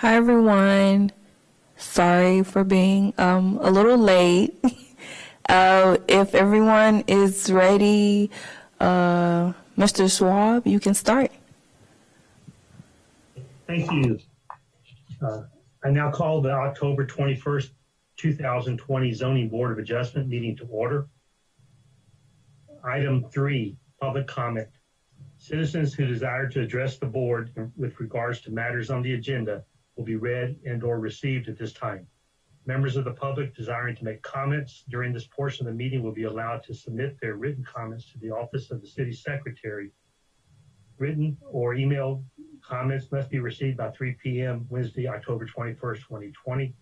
Hi everyone. Sorry for being a little late. If everyone is ready, Mr. Schwab, you can start. Thank you. I now call the October 21st, 2020 Zoning Board of Adjustment meeting to order. Item 3, public comment. Citizens who desire to address the board with regards to matters on the agenda will be read and/or received at this time. Members of the public desiring to make comments during this portion of the meeting will be allowed to submit their written comments to the office of the city secretary. Written or email comments must be received by 3 p.m. Wednesday, October 21st, 2020.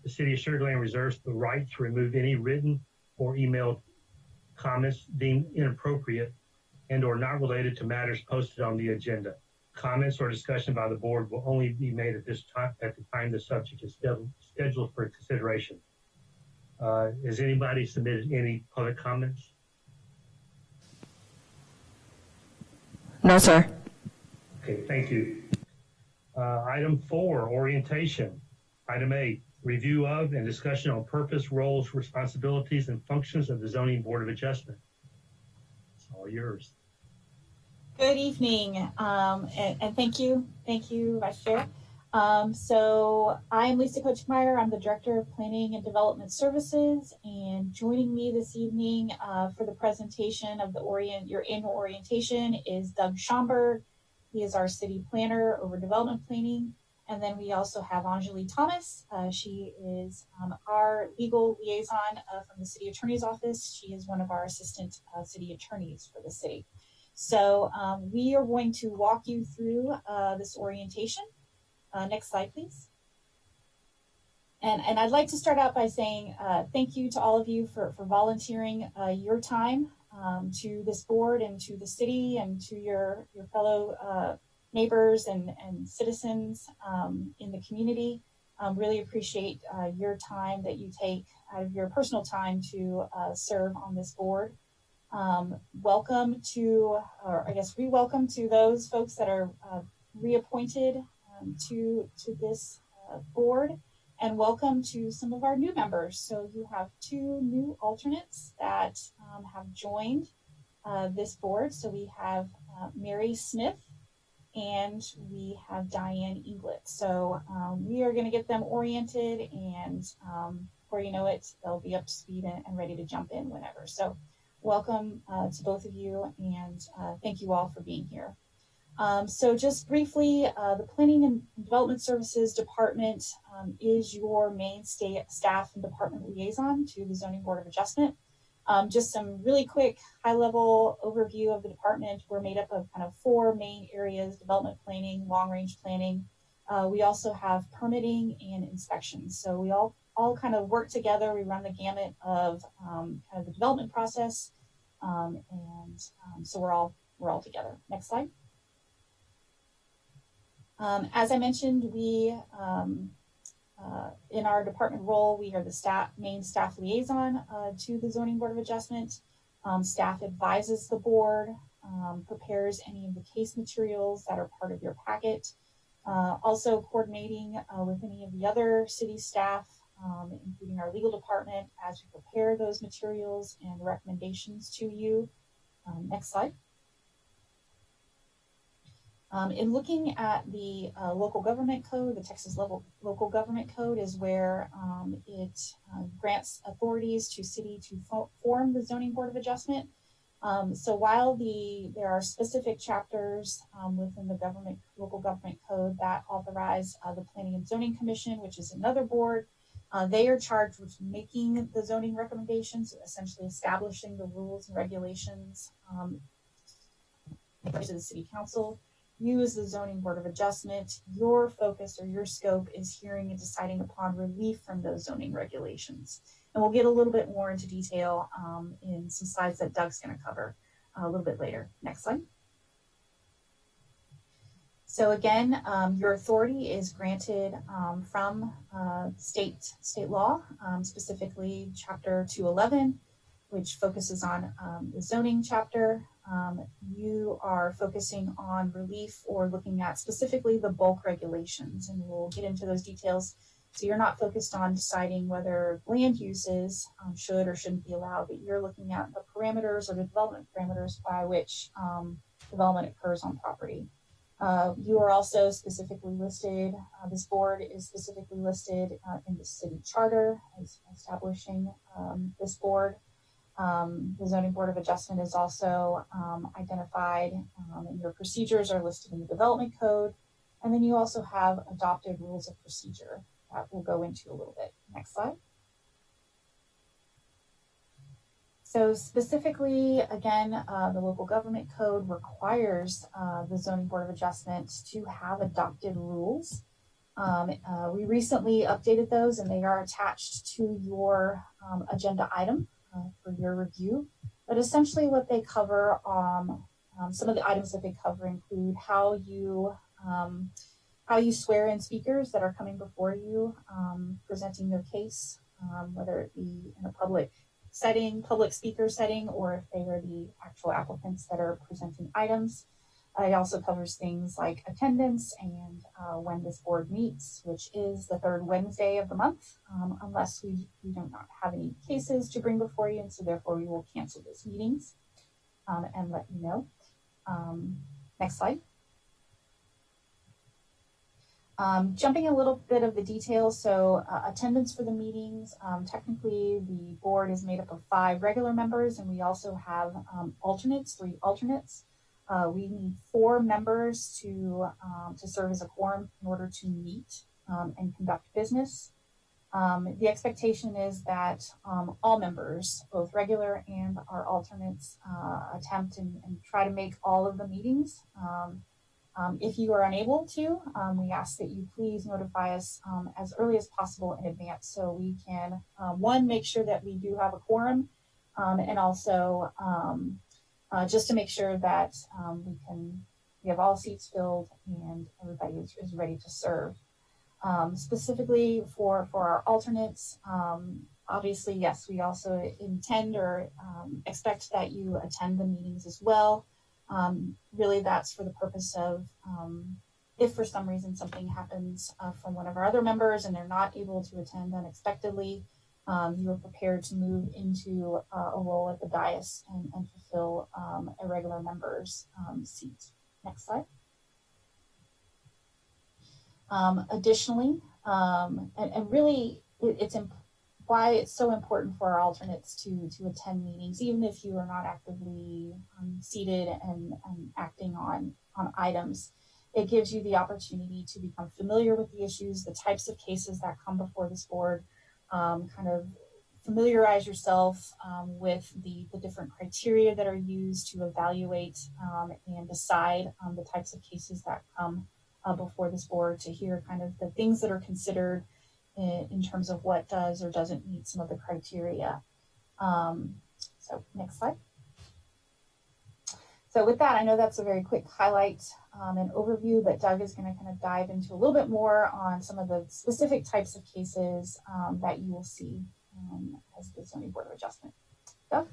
The City of Sugar Land reserves the right to remove any written or emailed comments deemed inappropriate and or not related to matters posted on the agenda. Comments or discussion by the board will only be made at this time, at the time the subject is scheduled for consideration. Has anybody submitted any public comments? No, sir. Okay, thank you. Item 4, orientation. Item 8, review of and discussion on purpose, roles, responsibilities, and functions of the Zoning Board of Adjustment. It's all yours. Good evening, and thank you, Vice Chair. So I'm Lisa Kochmeyer. I'm the Director of Planning and Development Services, and joining me this evening for the presentation of your annual orientation is Doug Schomburg. He is our city planner over development planning. And then we also have Anjali Thomas. She is our legal liaison from the city attorney's office. She is one of our assistant city attorneys for the city. So we are going to walk you through this orientation. Next slide, please. And I'd like to start out by saying thank you to all of you for volunteering your time to this board and to the city and to your fellow neighbors and citizens in the community. Really appreciate your time that you take out of your personal time to serve on this board. Welcome to, or I guess re-welcome to those folks that are reappointed to this board, and welcome to some of our new members. So you have 2 new alternates that have joined this board. So we have Mary Smith and we have Diane Inglet. So we are going to get them oriented, and before you know it, they'll be up to speed and ready to jump in whenever. So welcome to both of you, and thank you all for being here. So just briefly, the Planning and Development Services Department is your main staff and department liaison to the Zoning Board of Adjustment. Just some really quick high-level overview of the department. We're made up of kind of 4 main areas: development planning, long-range planning. We also have permitting and inspections. So we all kind of work together. We run the gamut of kind of the development process, so we're all together. Next slide. As I mentioned, we in our department role, we are the main staff liaison to the Zoning Board of Adjustment. Staff advises the board, prepares any of the case materials that are part of your packet, also coordinating with any of the other city staff, including our legal department, as we prepare those materials and recommendations to you. Next slide. In looking at the local government code, the Texas local government code is where it grants authorities to city to form the Zoning Board of Adjustment. So while there are specific chapters within the local government code that authorize the Planning and Zoning Commission, which is another board, they are charged with making the zoning recommendations, essentially establishing the rules and regulations to the City Council. You as the Zoning Board of Adjustment, your focus or your scope is hearing and deciding upon relief from those zoning regulations. And we'll get a little bit more into detail in some slides that Doug's going to cover a little bit later. Next slide. So again, your authority is granted from state law, specifically Chapter 211. which focuses on the zoning chapter. You are focusing on relief or looking at specifically the bulk regulations, and we'll get into those details. So you're not focused on deciding whether land uses should or shouldn't be allowed, but you're looking at the parameters or the development parameters by which development occurs on property. You are also specifically listed, this board is specifically listed in the city charter as establishing this board. The Zoning Board of Adjustment is also identified, and your procedures are listed in the Development Code. And then you also have adopted rules of procedure that we'll go into a little bit. Next slide. So specifically, again, the local government code requires the Zoning Board of Adjustment to have adopted rules. We recently updated those, and they are attached to your agenda item for your review. But essentially what they cover, some of the items that they cover include how you swear in speakers that are coming before you, presenting their case, whether it be in a public speaker setting, or if they are the actual applicants that are presenting items. It also covers things like attendance and when this board meets, which is the third Wednesday of the month, unless we do not have any cases to bring before you, and so therefore we will cancel those meetings and let you know. Next slide. Jumping a little bit of the details, so attendance for the meetings, technically the board is made up of 5 regular members, and we also have alternates, 3 alternates. We need 4 members to serve as a quorum in order to meet and conduct business. The expectation is that all members, both regular and our alternates, attempt and try to make all of the meetings. If you are unable to, we ask that you please notify us as early as possible in advance, so we can, one, make sure that we do have a quorum, and also just to make sure that we have all seats filled and everybody is ready to serve. Specifically for our alternates, obviously, yes, we also intend or expect that you attend the meetings as well. Really, that's for the purpose of if for some reason something happens from one of our other members and they're not able to attend unexpectedly, you are prepared to move into a role at the dais and fulfill a regular member's seat. Next slide. Additionally, and really, it's why it's so important for our alternates to attend meetings, even if you are not actively seated and acting on items. It gives you the opportunity to become familiar with the issues, the types of cases that come before this board, kind of familiarize yourself with the different criteria that are used to evaluate and decide the types of cases that come before this board, to hear kind of the things that are considered in terms of what does or doesn't meet some of the criteria. So next slide. So with that, I know that's a very quick highlight and overview, but Doug is going to kind of dive into a little bit more on some of the specific types of cases that you will see as the Zoning Board of Adjustment. Doug?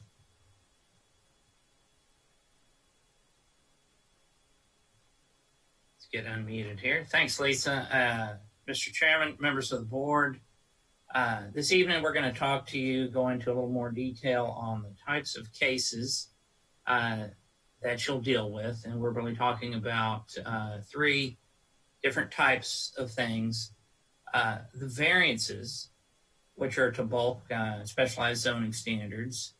Let's get unmuted here. Thanks, Lisa. Mr. Chairman, members of the board, this evening we're going to go into a little more detail on the types of cases that you'll deal with, and we're really talking about 3 different types of things. The variances, which are to bulk specialized zoning standards.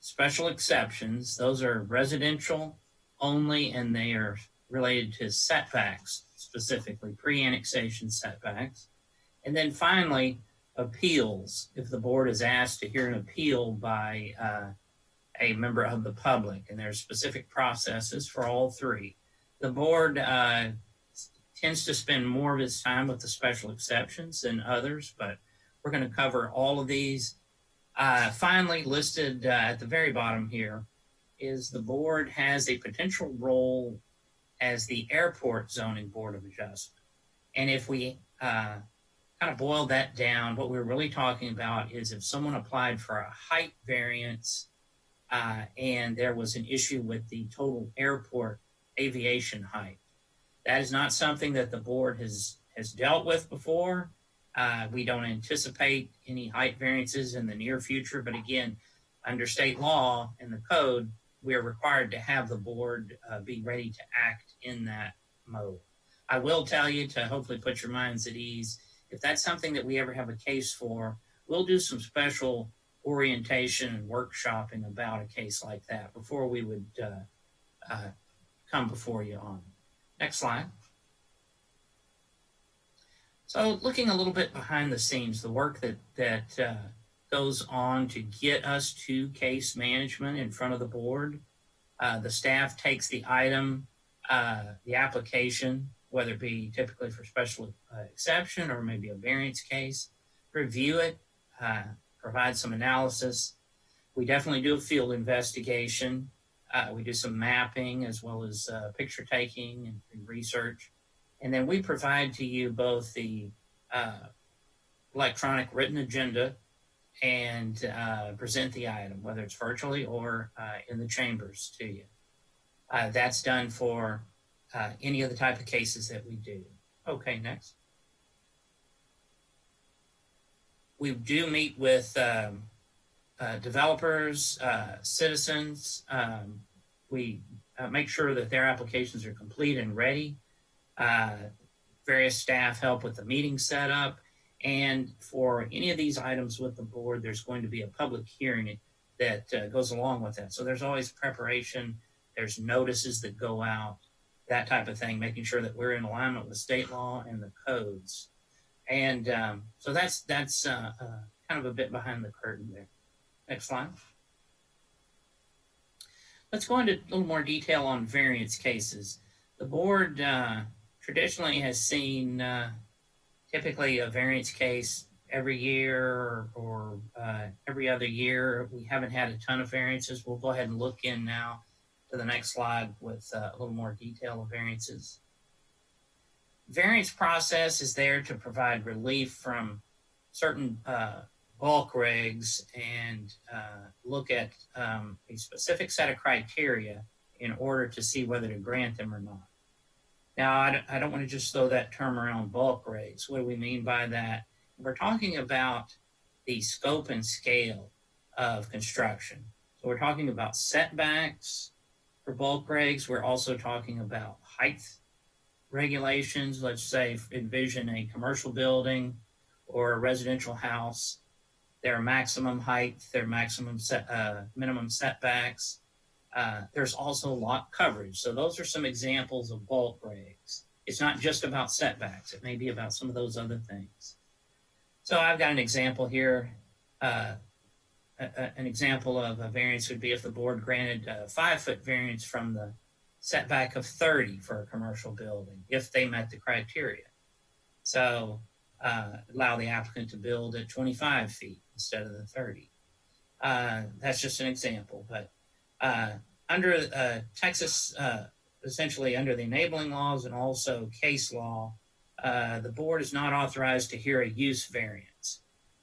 Special exceptions, those are residential only, and they are related to setbacks, specifically pre-annexation setbacks. And then finally, appeals, if the board is asked to hear an appeal by a member of the public, and there's specific processes for all 3. The board tends to spend more of its time with the special exceptions than others, but we're going to cover all of these. Finally, listed at the very bottom here is the board has a potential role as the Airport Zoning Board of Adjustment. And if we kind of boil that down, what we're really talking about is if someone applied for a height variance and there was an issue with the total airport aviation height. That is not something that the board has dealt with before. We don't anticipate any height variances in the near future, but again, under state law and the code, we are required to have the board be ready to act in that mode. I will tell you, to hopefully put your minds at ease, if that's something that we ever have a case for, we'll do some special orientation and workshopping about a case like that before we would come before you on it. Next slide. So looking a little bit behind the scenes, the work that goes on to get us to case management in front of the board. The staff takes the item, the application, whether it be typically for special exception or maybe a variance case, review it, provide some analysis. We definitely do a field investigation. We do some mapping as well as picture taking and research. And then we provide to you both the electronic written agenda and present the item, whether it's virtually or in the chambers to you. That's done for any of the type of cases that we do. Okay, next. We do meet with developers, citizens. We make sure that their applications are complete and ready. Various staff help with the meeting setup. And for any of these items with the board, there's going to be a public hearing that goes along with that. So there's always preparation. There's notices that go out, that type of thing, making sure that we're in alignment with state law and the codes. And so that's kind of a bit behind the curtain there. Next slide. Let's go into a little more detail on variance cases. The board traditionally has seen typically a variance case every year or every other year. We haven't had a ton of variances. We'll go ahead and look in now to the next slide with a little more detail of variances. Variance process is there to provide relief from certain bulk regs and look at a specific set of criteria in order to see whether to grant them or not. Now, I don't want to just throw that term around, bulk regs. What do we mean by that? We're talking about the scope and scale of construction. So we're talking about setbacks for bulk regs. We're also talking about height regulations. Let's say envision a commercial building or a residential house. Their maximum height, their maximum minimum setbacks. There's also lot coverage. So those are some examples of bulk regs. It's not just about setbacks. It may be about some of those other things. So I've got an example here. An example of a variance would be if the board granted a 5-foot variance from the setback of 30 for a commercial building, if they met the criteria. So allow the applicant to build at 25 feet instead of the 30. That's just an example, but under Texas, essentially under the enabling laws and also case law, the board is not authorized to hear a use variance.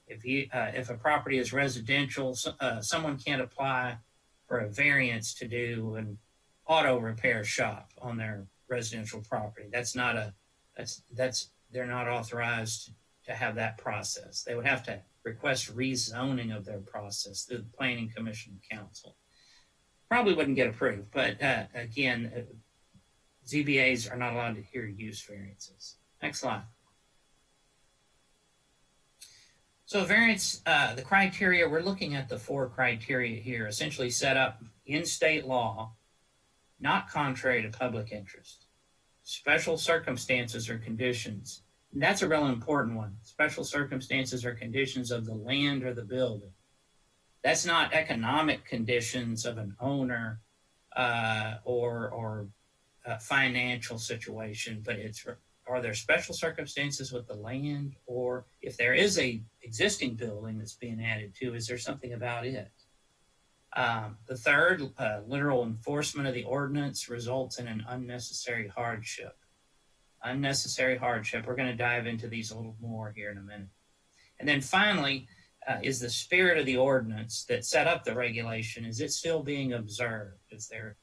If a property is residential, someone can't apply for a variance to do an auto repair shop on their residential property. They're not authorized to have that process. They would have to request rezoning of their process through the Planning Commission and Council. Probably wouldn't get approved, but again, ZBAs are not allowed to hear use variances. Next slide. So variance, the criteria, we're looking at the 4 criteria here, essentially set up in state law, not contrary to public interest. Special circumstances or conditions. And that's a real important one. Special circumstances or conditions of the land or the building. That's not economic conditions of an owner or a financial situation, but are there special circumstances with the land, or if there is a existing building that's being added to, is there something about it? The third, literal enforcement of the ordinance results in an unnecessary hardship. Unnecessary hardship. We're going to dive into these a little more here in a minute. And then finally, is the spirit of the ordinance that set up the regulation, is it still being observed? Is there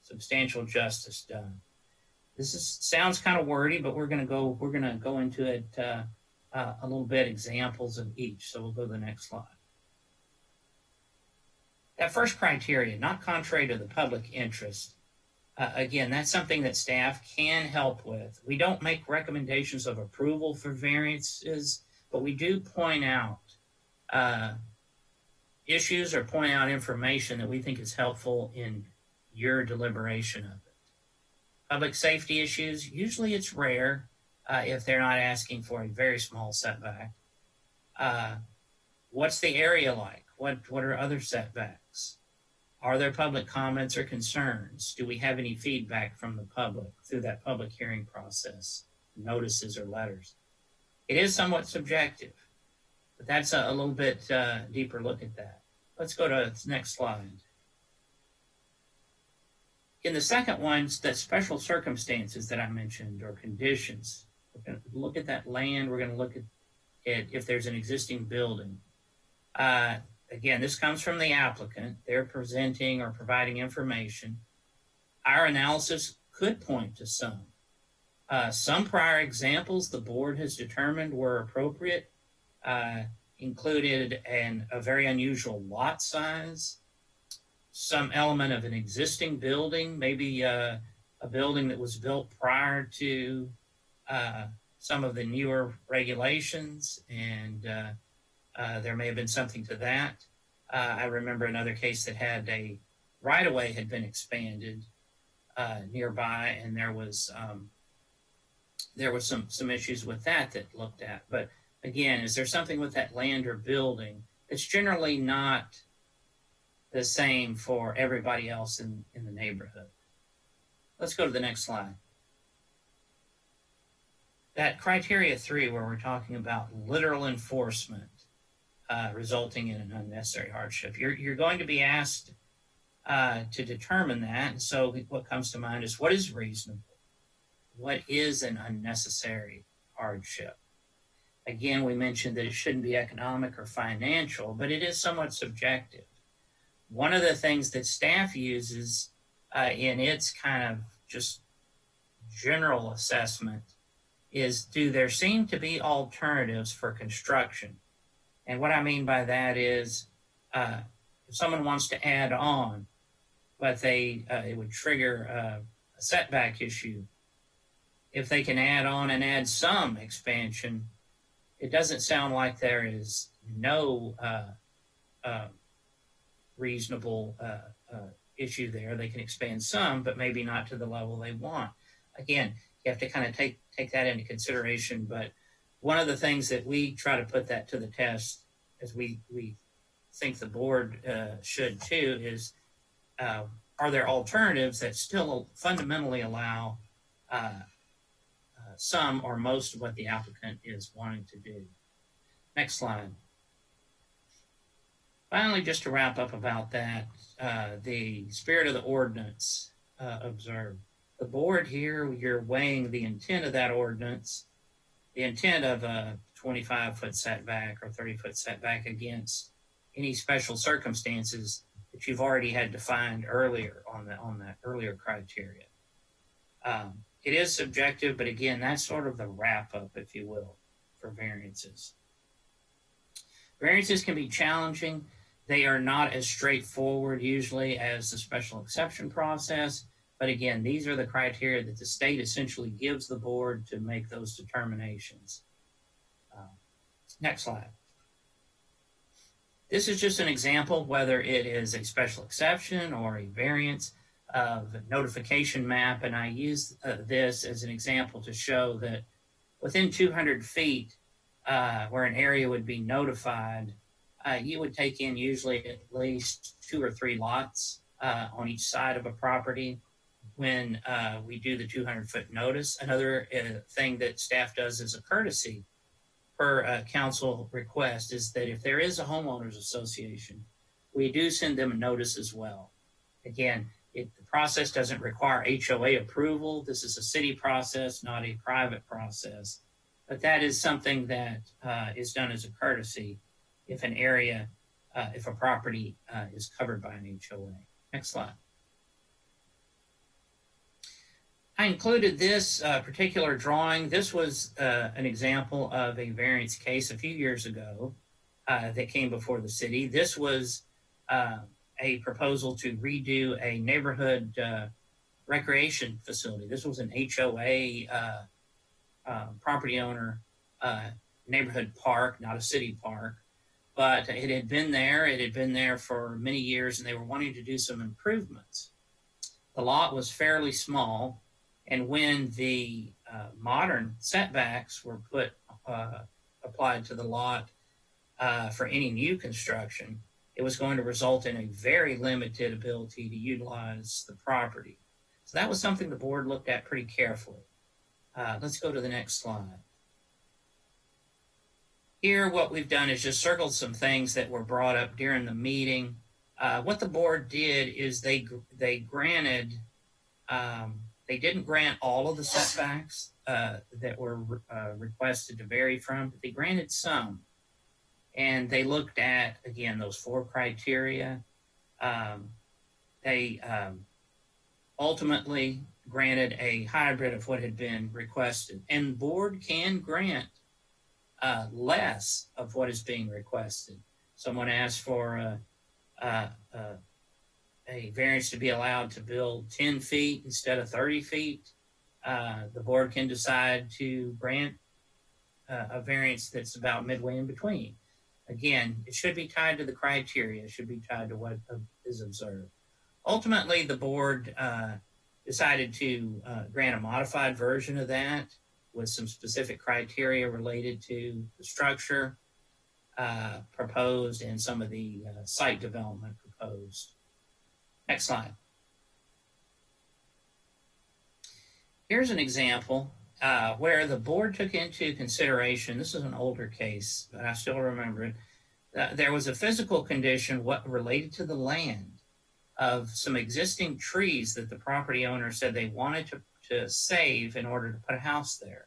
substantial justice done? Sounds kind of wordy, but we're going to go into it a little bit, examples of each. So we'll go to the next slide. That first criteria, not contrary to the public interest. Again, that's something that staff can help with. We don't make recommendations of approval for variances, but we do point out issues or point out information that we think is helpful in your deliberation of it. Public safety issues, usually it's rare if they're not asking for a very small setback. What's the area like? What are other setbacks? Are there public comments or concerns? Do we have any feedback from the public through that public hearing process, notices or letters? It is somewhat subjective, but that's a little bit deeper look at that. Let's go to the next slide. In the second one, the special circumstances that I mentioned or conditions. We're going to look at that land. We're going to look at it if there's an existing building. Again, this comes from the applicant. They're presenting or providing information. Our analysis could point to some. Some prior examples the board has determined were appropriate, included a very unusual lot size, some element of an existing building, maybe a building that was built prior to some of the newer regulations, and there may have been something to that. I remember another case that had a right-of-way had been expanded nearby, and there was some issues with that looked at. But again, is there something with that land or building that's generally not the same for everybody else in the neighborhood? Let's go to the next slide. That criteria 3, where we're talking about literal enforcement resulting in an unnecessary hardship. You're going to be asked to determine that. And so what comes to mind is, what is reasonable? What is an unnecessary hardship? Again, we mentioned that it shouldn't be economic or financial, but it is somewhat subjective. One of the things that staff uses in its kind of just general assessment is, do there seem to be alternatives for construction? And what I mean by that is, if someone wants to add on, but it would trigger a setback issue. If they can add on and add some expansion, it doesn't sound like there is no reasonable issue there. They can expand some, but maybe not to the level they want. Again, you have to kind of take that into consideration. But one of the things that we try to put that to the test, as we think the board should too, is are there alternatives that still fundamentally allow some or most of what the applicant is wanting to do? Next slide. Finally, just to wrap up about that, the spirit of the ordinance observed. The board here, you're weighing the intent of that ordinance, the intent of a 25-foot setback or 30-foot setback against any special circumstances that you've already had defined earlier on that earlier criteria. It is subjective, but again, that's sort of the wrap-up, if you will, for variances. Variances can be challenging. They are not as straightforward usually as the special exception process. But again, these are the criteria that the state essentially gives the board to make those determinations. Next slide. This is just an example, whether it is a special exception or a variance of a notification map. And I use this as an example to show that within 200 feet, where an area would be notified, you would take in usually at least 2 or 3 lots on each side of a property when we do the 200-foot notice. Another thing that staff does as a courtesy per council request is that if there is a homeowners association, we do send them a notice as well. Again, the process doesn't require HOA approval. This is a city process, not a private process. But that is something that is done as a courtesy if an area, if a property is covered by an HOA. Next slide. I included this particular drawing. This was an example of a variance case a few years ago that came before the city. This was a proposal to redo a neighborhood recreation facility. This was an HOA property owner neighborhood park, not a city park, but it had been there. It had been there for many years, and they were wanting to do some improvements. The lot was fairly small, and when the modern setbacks were applied to the lot for any new construction, it was going to result in a very limited ability to utilize the property. So that was something the board looked at pretty carefully. Let's go to the next slide. Here, what we've done is just circled some things that were brought up during the meeting. What the board did is they granted, they didn't grant all of the setbacks that were requested to vary from, but they granted some. And they looked at, again, those 4 criteria. They ultimately granted a hybrid of what had been requested. And the board can grant less of what is being requested. Someone asked for a variance to be allowed to build 10 feet instead of 30 feet. The board can decide to grant a variance that's about midway in between. Again, it should be tied to the criteria. It should be tied to what is observed. Ultimately, the board decided to grant a modified version of that with some specific criteria related to the structure proposed and some of the site development proposed. Next slide. Here's an example where the board took into consideration, this is an older case, but I still remember it. There was a physical condition related to the land of some existing trees that the property owner said they wanted to save in order to put a house there.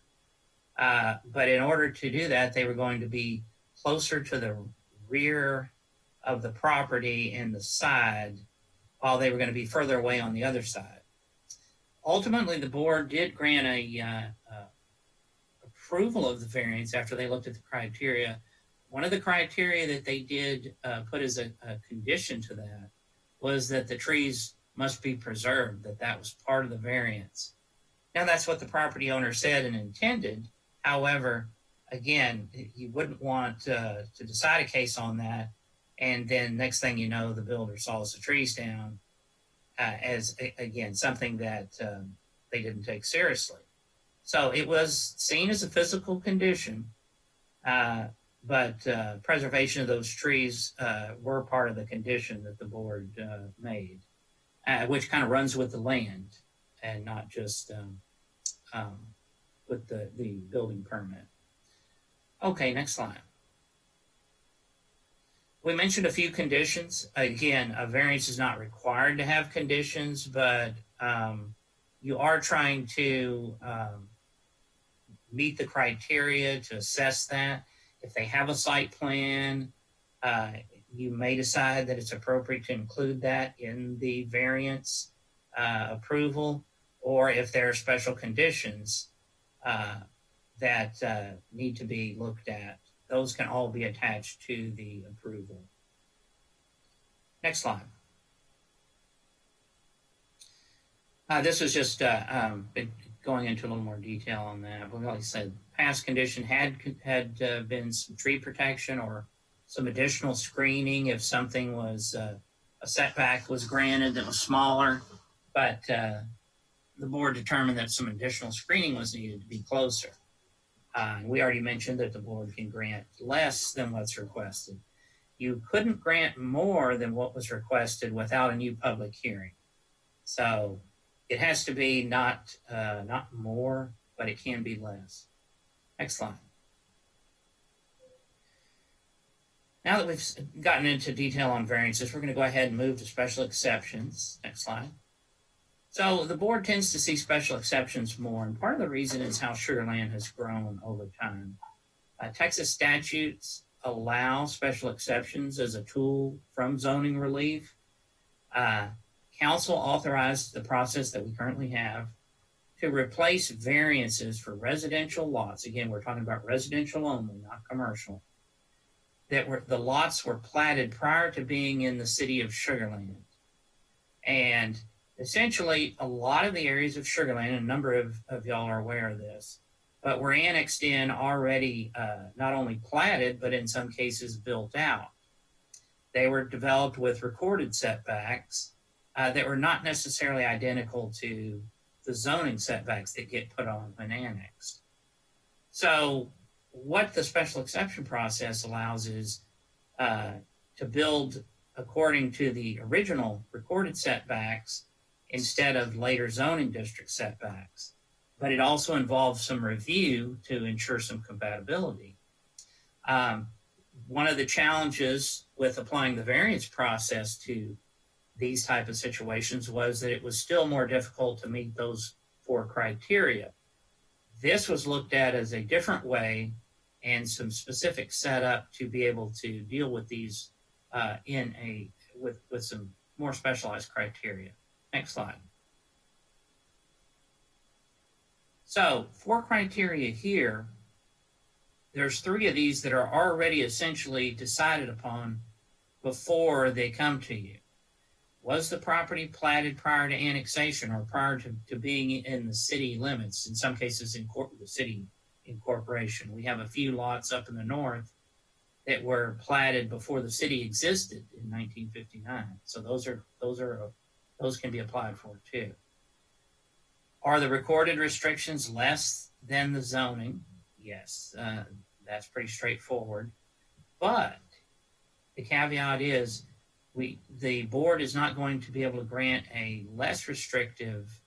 But in order to do that, they were going to be closer to the rear of the property and the side, while they were going to be further away on the other side. Ultimately, the board did grant a approval of the variance after they looked at the criteria. One of the criteria that they did put as a condition to that was that the trees must be preserved, that was part of the variance. Now, that's what the property owner said and intended. However, again, you wouldn't want to decide a case on that, and then next thing you know, the builder saws the trees down as, again, something that they didn't take seriously. So it was seen as a physical condition, but preservation of those trees were part of the condition that the board made, which kind of runs with the land and not just with the building permit. Okay, next slide. We mentioned a few conditions. Again, a variance is not required to have conditions, but you are trying to meet the criteria to assess that. If they have a site plan, you may decide that it's appropriate to include that in the variance approval, or if there are special conditions that need to be looked at, those can all be attached to the approval. Next slide. This is just going into a little more detail on that. But like I said, past condition had been some tree protection or some additional screening if something was, a setback was granted that was smaller, but the board determined that some additional screening was needed to be closer. We already mentioned that the board can grant less than what's requested. You couldn't grant more than what was requested without a new public hearing. So it has to be not more, but it can be less. Next slide. Now that we've gotten into detail on variances, we're going to go ahead and move to special exceptions. Next slide. So the board tends to see special exceptions more, and part of the reason is how sugar land has grown over time. Texas statutes allow special exceptions as a tool from zoning relief. Council authorized the process that we currently have to replace variances for residential lots. Again, we're talking about residential only, not commercial. The lots were platted prior to being in the city of Sugar Land. And essentially, a lot of the areas of Sugar Land, and a number of y'all are aware of this, but were annexed in already, not only platted, but in some cases built out. They were developed with recorded setbacks that were not necessarily identical to the zoning setbacks that get put on when annexed. So what the special exception process allows is to build according to the original recorded setbacks instead of later zoning district setbacks. But it also involves some review to ensure some compatibility. One of the challenges with applying the variance process to these type of situations was that it was still more difficult to meet those 4 criteria. This was looked at as a different way and some specific setup to be able to deal with these with some more specialized criteria. Next slide. So 4 criteria here. There's 3 of these that are already essentially decided upon before they come to you. Was the property platted prior to annexation or prior to being in the city limits? In some cases, the city incorporation. We have a few lots up in the north that were platted before the city existed in 1959. So those can be applied for too. Are the recorded restrictions less than the zoning? Yes, that's pretty straightforward. But the caveat is the board is not going to be able to grant a less restrictive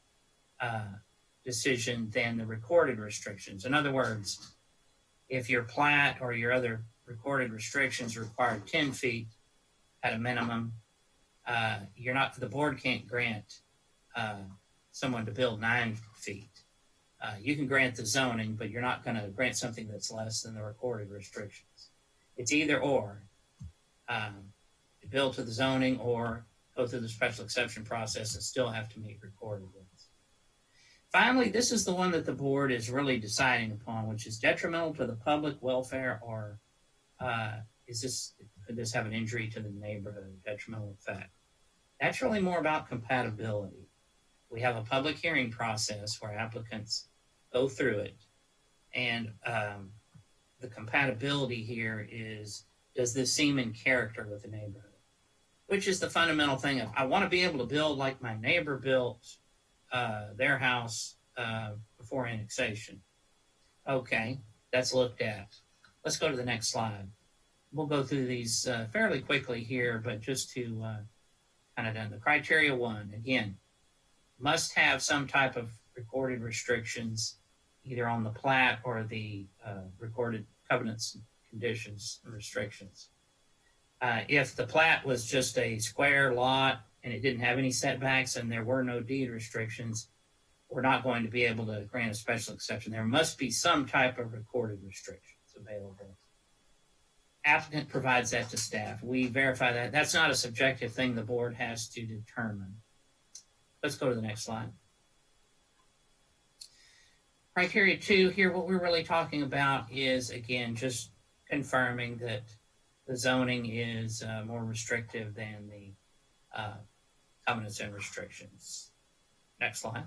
decision than the recorded restrictions. In other words, if your plat or your other recorded restrictions require 10 feet at a minimum, the board can't grant someone to build 9 feet. You can grant the zoning, but you're not going to grant something that's less than the recorded restrictions. It's either or. Build to the zoning or go through the special exception process and still have to meet recorded ones. Finally, this is the one that the board is really deciding upon, which is detrimental to the public welfare, or could this have an injury to the neighborhood, detrimental effect? That's really more about compatibility. We have a public hearing process where applicants go through it, and the compatibility here is, does this seem in character with the neighborhood? Which is the fundamental thing of, I want to be able to build like my neighbor built their house before annexation. Okay, that's looked at. Let's go to the next slide. We'll go through these fairly quickly here, but just to kind of done. The criteria 1, again, must have some type of recorded restrictions, either on the plat or the recorded covenants, conditions, and restrictions. If the plat was just a square lot and it didn't have any setbacks and there were no deed restrictions, we're not going to be able to grant a special exception. There must be some type of recorded restrictions available. Applicant provides that to staff. We verify that. That's not a subjective thing the board has to determine. Let's go to the next slide. Criteria 2 here, what we're really talking about is, again, just confirming that the zoning is more restrictive than the covenants and restrictions. Next slide.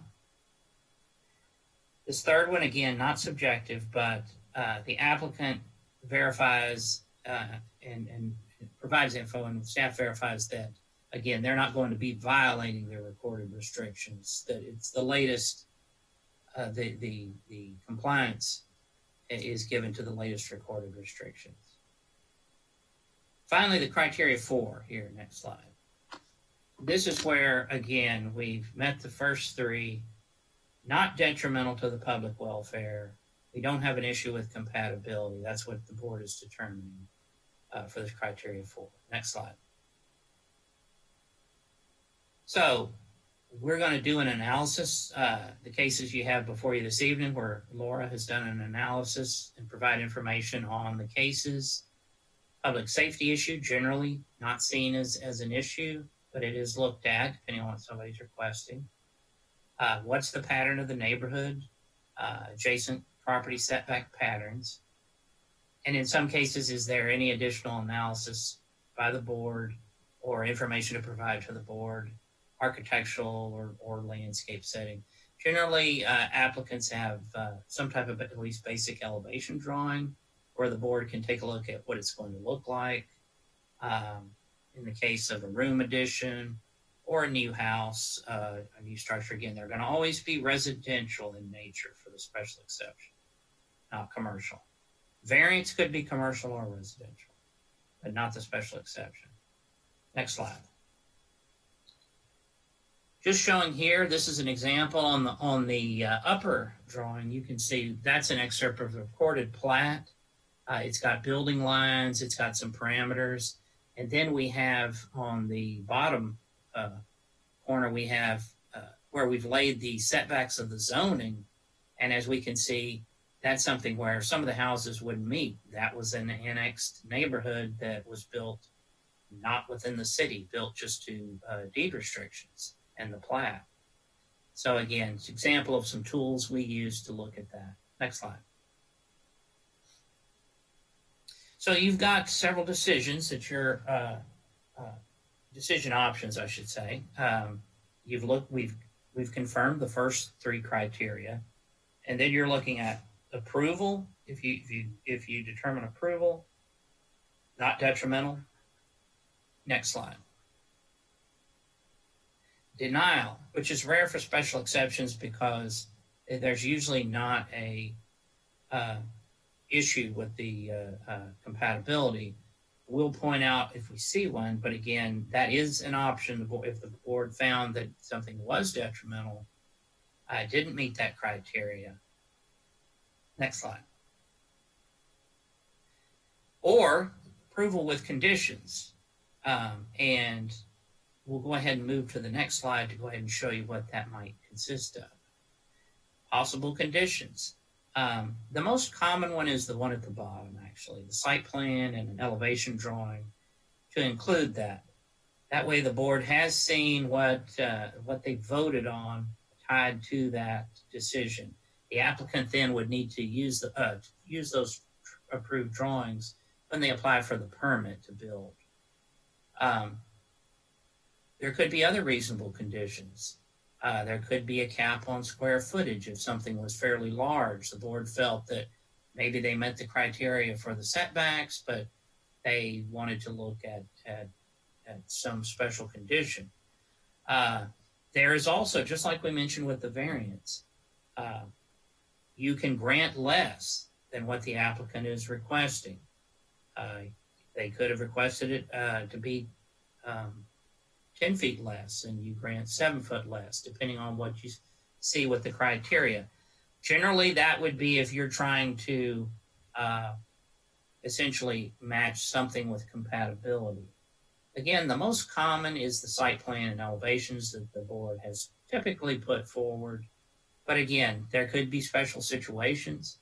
This third one, again, not subjective, but the applicant verifies and provides info, and staff verifies that, again, they're not going to be violating their recorded restrictions, that it's the latest, the compliance is given to the latest recorded restrictions. Finally, the criteria 4 here, next slide. This is where, again, we've met the first 3, not detrimental to the public welfare. We don't have an issue with compatibility. That's what the board is determining for this criteria 4. Next slide. So we're going to do an analysis. The cases you have before you this evening, where Laura has done an analysis and provide information on the cases. Public safety issue, generally not seen as an issue, but it is looked at depending on what somebody's requesting. What's the pattern of the neighborhood? Adjacent property setback patterns. And in some cases, is there any additional analysis by the board or information to provide to the board, architectural or landscape setting? Generally, applicants have some type of at least basic elevation drawing where the board can take a look at what it's going to look like. In the case of a room addition or a new house, a new structure, again, they're going to always be residential in nature for the special exception, not commercial. Variance could be commercial or residential, but not the special exception. Next slide. Just showing here, this is an example on the upper drawing. You can see that's an excerpt of the recorded plat. It's got building lines, it's got some parameters, and then we have on the bottom corner, we have where we've laid the setbacks of the zoning, and as we can see, that's something where some of the houses wouldn't meet. That was an annexed neighborhood that was built not within the city, built just to deed restrictions and the plat. So again, it's an example of some tools we use to look at that. Next slide. So you've got several decisions that you're, decision options, I should say. We've confirmed the first three criteria, and then you're looking at approval. If you determine approval, not detrimental. Next slide. Denial, which is rare for special exceptions because there's usually not a issue with the compatibility. We'll point out if we see one, but again, that is an option if the board found that something was detrimental, didn't meet that criteria. Next slide. Or approval with conditions. And we'll go ahead and move to the next slide to go ahead and show you what that might consist of. Possible conditions. The most common one is the one at the bottom, actually, the site plan and an elevation drawing to include that. That way the board has seen what they voted on tied to that decision. The applicant then would need to use those approved drawings when they apply for the permit to build. There could be other reasonable conditions. There could be a cap on square footage if something was fairly large. The board felt that maybe they met the criteria for the setbacks, but they wanted to look at some special condition. There is also, just like we mentioned with the variance, you can grant less than what the applicant is requesting. They could have requested it to be 10 feet less, and you grant 7 foot less, depending on what you see with the criteria. Generally, that would be if you're trying to essentially match something with compatibility. Again, the most common is the site plan and elevations that the board has typically put forward. But again, there could be special situations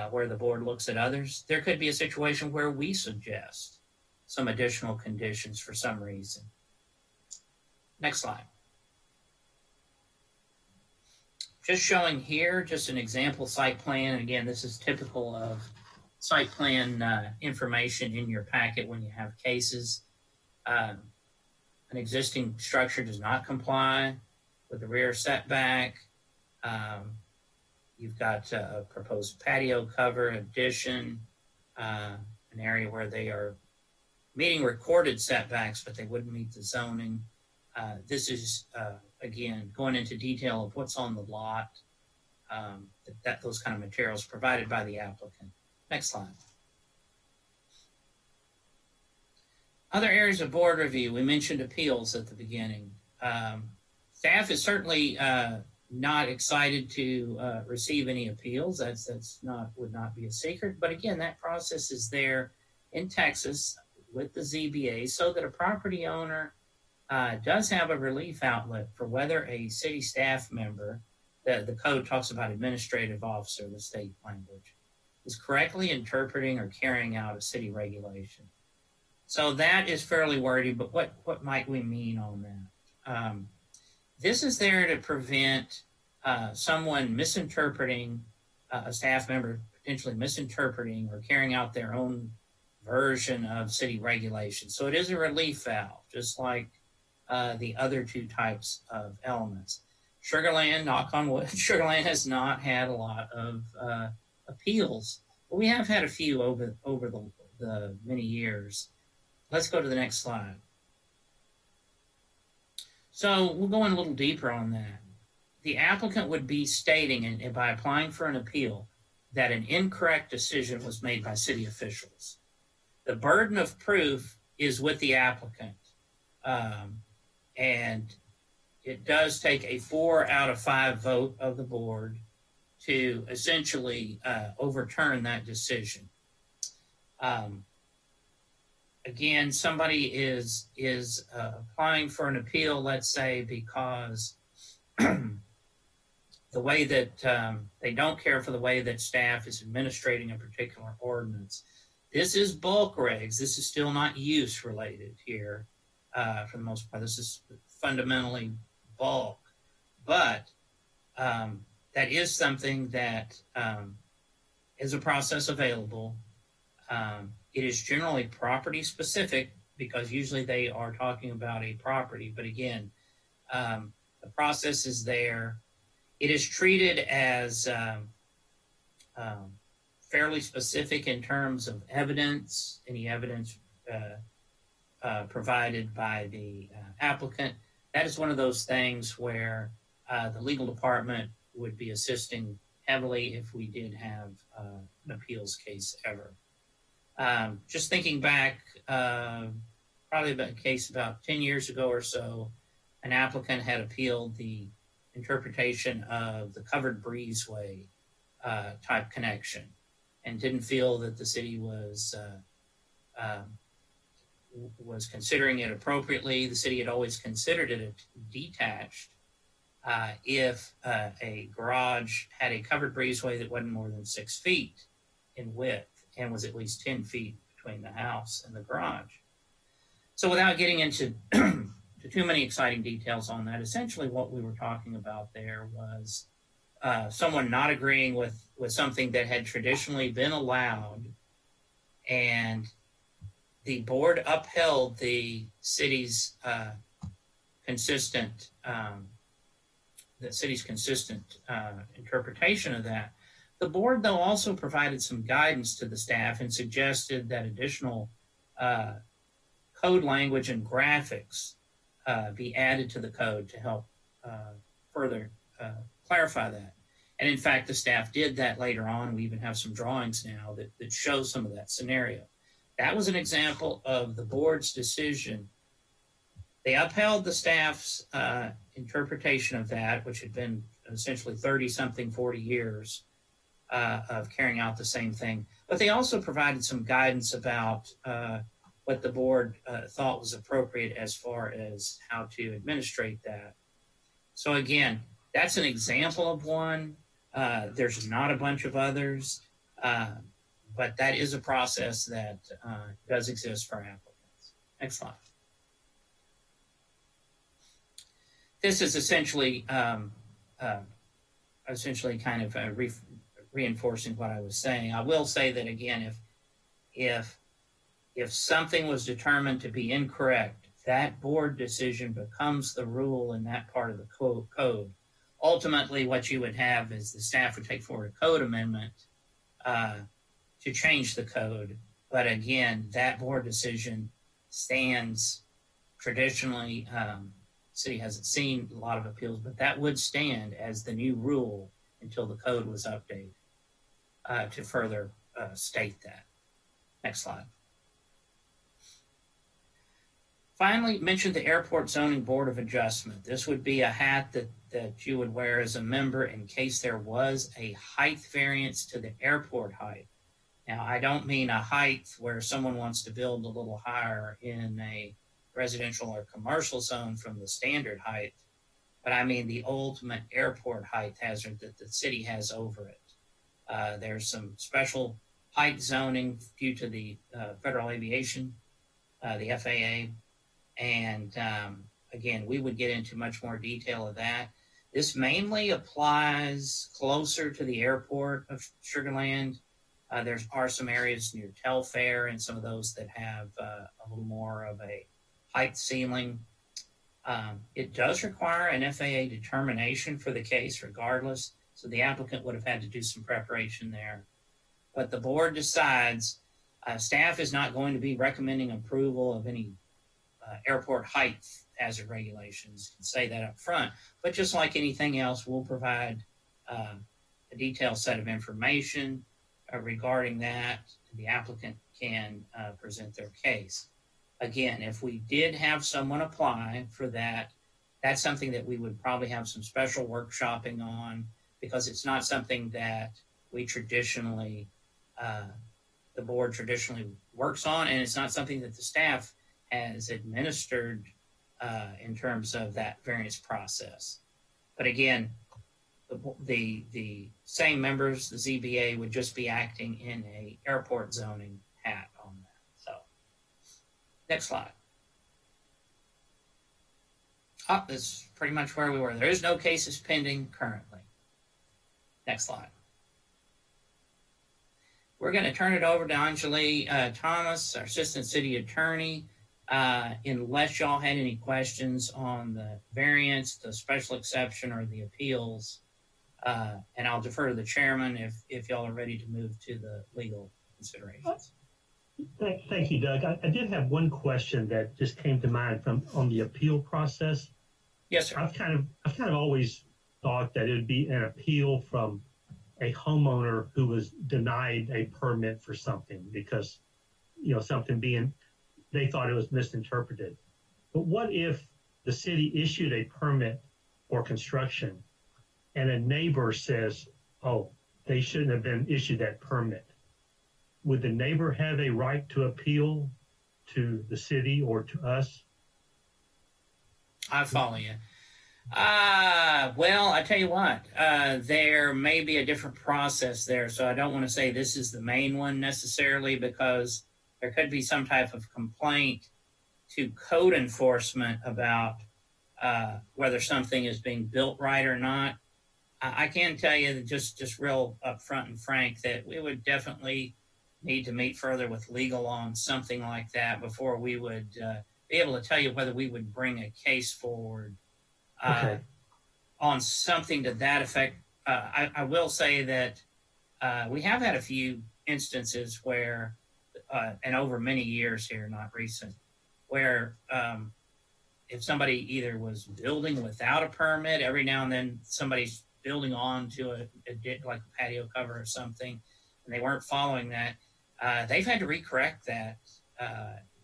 where the board looks at others. There could be a situation where we suggest some additional conditions for some reason. Next slide. Just showing here, just an example site plan. And again, this is typical of site plan information in your packet when you have cases. An existing structure does not comply with the rear setback. You've got a proposed patio cover addition, an area where they are meeting recorded setbacks, but they wouldn't meet the zoning. This is, again, going into detail of what's on the lot, those kind of materials provided by the applicant. Next slide. Other areas of board review, we mentioned appeals at the beginning. Staff is certainly not excited to receive any appeals. Would not be a secret. But again, that process is there in Texas with the ZBA so that a property owner does have a relief outlet for whether a city staff member, the code talks about administrative officer, the state language, is correctly interpreting or carrying out a city regulation. So that is fairly wordy, but what might we mean on that? This is there to prevent someone misinterpreting, a staff member potentially misinterpreting or carrying out their own version of city regulation. So it is a relief valve, just like the other two types of elements. Sugar Land, knock on wood, Sugar Land has not had a lot of appeals, but we have had a few over the many years. Let's go to the next slide. So we'll go in a little deeper on that. The applicant would be stating, and by applying for an appeal, that an incorrect decision was made by city officials. The burden of proof is with the applicant, and it does take a 4 out of 5 vote of the board to essentially overturn that decision. Again, somebody is applying for an appeal, let's say, because the way that they don't care for the way that staff is administrating a particular ordinance. This is bulk regs. This is still not use related here for the most part. This is fundamentally bulk, but that is something that is a process available. It is generally property specific because usually they are talking about a property. But again, the process is there. It is treated as fairly specific in terms of evidence, any evidence provided by the applicant. That is one of those things where the legal department would be assisting heavily if we did have an appeals case ever. Just thinking back, probably about a case about 10 years ago or so, an applicant had appealed the interpretation of the covered breezeway type connection and didn't feel that the city was considering it appropriately. The city had always considered it detached if a garage had a covered breezeway that wasn't more than 6 feet in width and was at least 10 feet between the house and the garage. So without getting into to too many exciting details on that, essentially what we were talking about there was someone not agreeing with something that had traditionally been allowed, and the board upheld the city's consistent interpretation of that. The board, though, also provided some guidance to the staff and suggested that additional code language and graphics be added to the code to help further clarify that. And in fact, the staff did that later on. We even have some drawings now that show some of that scenario. That was an example of the board's decision. They upheld the staff's interpretation of that, which had been essentially 30-something, 40 years of carrying out the same thing. But they also provided some guidance about what the board thought was appropriate as far as how to administrate that. So again, that's an example of one. There's not a bunch of others, but that is a process that does exist for applicants. Next slide. This is essentially kind of reinforcing what I was saying. I will say that again, if something was determined to be incorrect, that board decision becomes the rule in that part of the code. Ultimately, what you would have is the staff would take forward a code amendment to change the code. But again, that board decision stands traditionally. City hasn't seen a lot of appeals, but that would stand as the new rule until the code was updated to further state that. Next slide. Finally, mentioned the Airport Zoning Board of Adjustment. This would be a hat that you would wear as a member in case there was a height variance to the airport height. Now, I don't mean a height where someone wants to build a little higher in a residential or commercial zone from the standard height, but I mean the ultimate airport height hazard that the city has over it. There's some special height zoning due to the Federal Aviation, the FAA, and again, we would get into much more detail of that. This mainly applies closer to the airport of Sugar Land. There are some areas near Telfair and some of those that have a little more of a height ceiling. It does require an FAA determination for the case regardless, so the applicant would have had to do some preparation there. But the board decides, staff is not going to be recommending approval of any airport height hazard regulations. You can say that up front, but just like anything else, we'll provide a detailed set of information regarding that. The applicant can present their case. Again, if we did have someone apply for that, that's something that we would probably have some special workshopping on, because it's not something that we traditionally, the board traditionally works on, and it's not something that the staff has administered in terms of that variance process. But again, the same members, the ZBA, would just be acting in a airport zoning hat on that. So, next slide. Oh, that's pretty much where we were. There is no cases pending currently. Next slide. We're going to turn it over to Anjali Thomas, our Assistant City Attorney. Unless y'all had any questions on the variance, the special exception, or the appeals, and I'll defer to the chairman if y'all are ready to move to the legal considerations. Thank you, Doug. I did have one question that just came to mind on the appeal process. Yes, sir. I've kind of always thought that it would be an appeal from a homeowner who was denied a permit for something because, something they thought it was misinterpreted. But what if the city issued a permit for construction and a neighbor says, oh, they shouldn't have been issued that permit? Would the neighbor have a right to appeal to the city or to us? I follow you. Well, I tell you what, there may be a different process there, so I don't want to say this is the main one necessarily, because there could be some type of complaint to code enforcement about whether something is being built right or not. I can tell you that just real upfront and frank that we would definitely need to meet further with legal on something like that before we would be able to tell you whether we would bring a case forward on something to that effect. I will say that we have had a few instances where, and over many years here, not recent, where if somebody either was building without a permit, every now and then somebody's building onto like a patio cover or something, and they weren't following that, they've had to recorrect that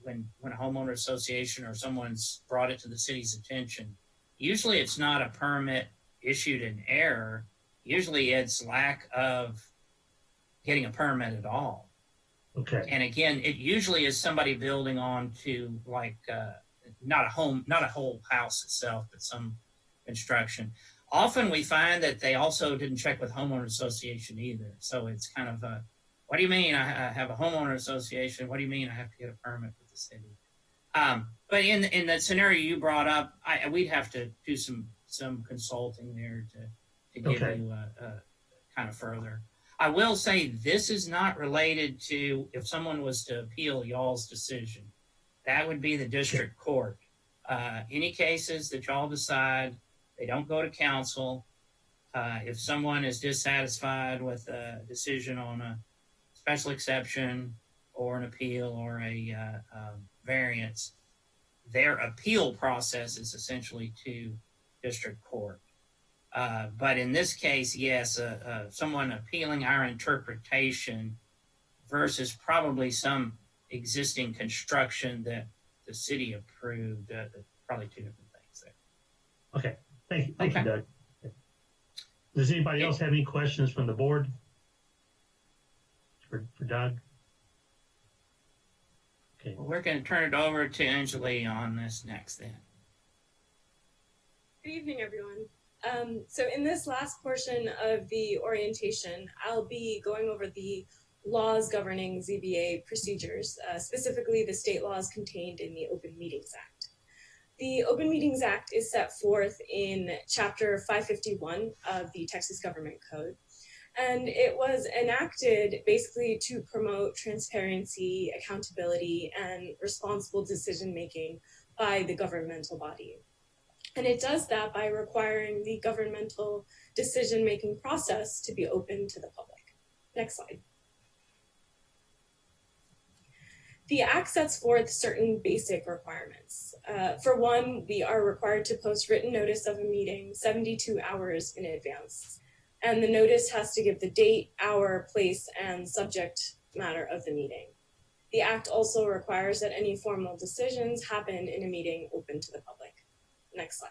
when a homeowner association or someone's brought it to the city's attention. Usually it's not a permit issued in error. Usually it's lack of getting a permit at all. Okay. And again, it usually is somebody building onto like not a whole house itself, but some construction. Often we find that they also didn't check with homeowner association either. So it's kind of what do you mean I have a homeowner association? What do you mean I have to get a permit with the city? But in the scenario you brought up, we'd have to do some consulting there to give you kind of further. I will say this is not related to if someone was to appeal y'all's decision. That would be the district court. Any cases that y'all decide, they don't go to council. If someone is dissatisfied with a decision on a special exception or an appeal or a variance, their appeal process is essentially to district court. But in this case, yes, someone appealing our interpretation versus probably some existing construction that the city approved, probably two different things there. Okay, thank you, Doug. Does anybody else have any questions from the board for Doug? Okay. Well, we're going to turn it over to Anjali on this next then. Good evening, everyone. So in this last portion of the orientation, I'll be going over the laws governing ZBA procedures, specifically the state laws contained in the Open Meetings Act. The Open Meetings Act is set forth in Chapter 551 of the Texas Government Code, and it was enacted basically to promote transparency, accountability, and responsible decision-making by the governmental body. And it does that by requiring the governmental decision-making process to be open to the public. Next slide. The Act sets forth certain basic requirements. For one, we are required to post written notice of a meeting 72 hours in advance. And the notice has to give the date, hour, place, and subject matter of the meeting. The Act also requires that any formal decisions happen in a meeting open to the public. Next slide.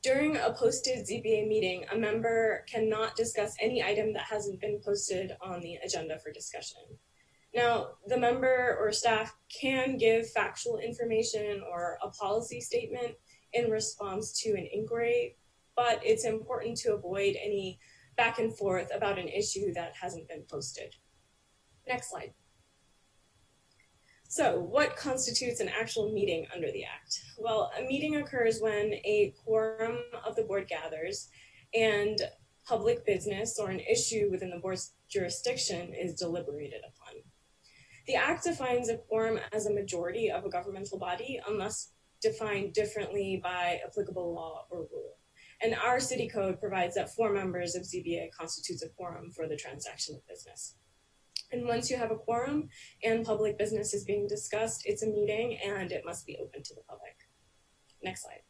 During a posted ZBA meeting, a member cannot discuss any item that hasn't been posted on the agenda for discussion. Now, the member or staff can give factual information or a policy statement in response to an inquiry, but it's important to avoid any back and forth about an issue that hasn't been posted. Next slide. So, what constitutes an actual meeting under the Act? Well, a meeting occurs when a quorum of the board gathers and public business or an issue within the board's jurisdiction is deliberated upon. The Act defines a quorum as a majority of a governmental body unless defined differently by applicable law or rule. And our city code provides that 4 members of ZBA constitutes a quorum for the transaction of business. And once you have a quorum and public business is being discussed, it's a meeting and it must be open to the public. Next slide.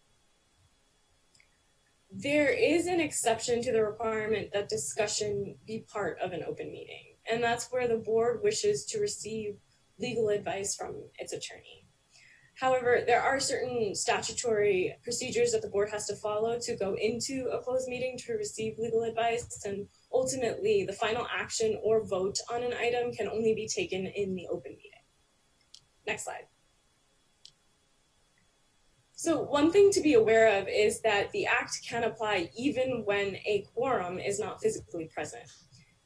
There is an exception to the requirement that discussion be part of an open meeting, and that's where the board wishes to receive legal advice from its attorney. However, there are certain statutory procedures that the board has to follow to go into a closed meeting to receive legal advice, and ultimately the final action or vote on an item can only be taken in the open meeting. Next slide. So one thing to be aware of is that the Act can apply even when a quorum is not physically present.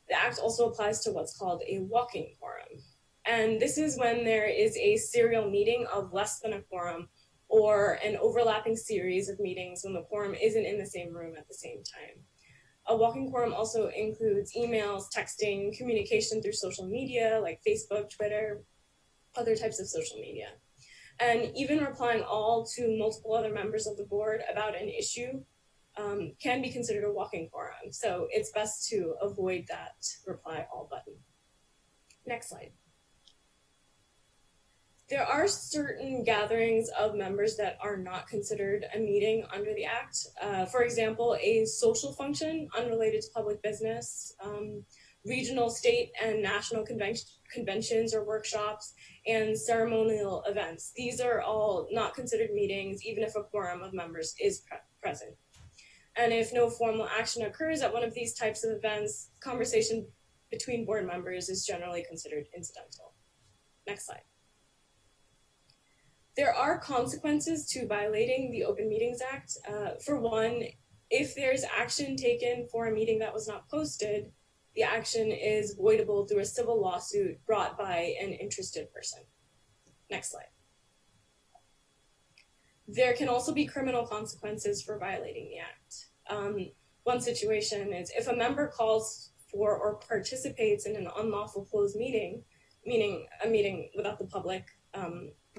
The Act also applies to what's called a walking quorum. And this is when there is a serial meeting of less than a quorum or an overlapping series of meetings when the quorum isn't in the same room at the same time. A walking quorum also includes emails, texting, communication through social media like Facebook, Twitter, other types of social media. And even replying all to multiple other members of the board about an issue can be considered a walking quorum. So it's best to avoid that reply all button. Next slide. There are certain gatherings of members that are not considered a meeting under the Act. For example, a social function unrelated to public business, regional, state, and national conventions or workshops, and ceremonial events. These are all not considered meetings, even if a quorum of members is present. And if no formal action occurs at one of these types of events, conversation between board members is generally considered incidental. Next slide. There are consequences to violating the Open Meetings Act. For one, if there's action taken for a meeting that was not posted, the action is voidable through a civil lawsuit brought by an interested person. Next slide. There can also be criminal consequences for violating the Act. One situation is if a member calls for or participates in an unlawful closed meeting, meaning a meeting without the public,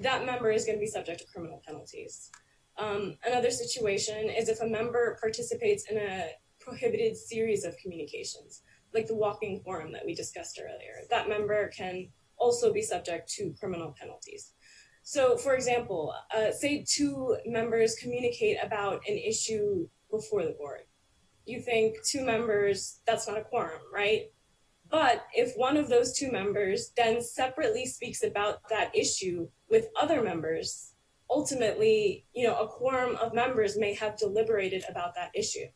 that member is going to be subject to criminal penalties. Another situation is if a member participates in a prohibited series of communications, like the walking quorum that we discussed earlier. That member can also be subject to criminal penalties. So, for example, say 2 members communicate about an issue before the board. You think 2 members, that's not a quorum, right? But if one of those 2 members then separately speaks about that issue with other members, ultimately, a quorum of members may have deliberated about that issue.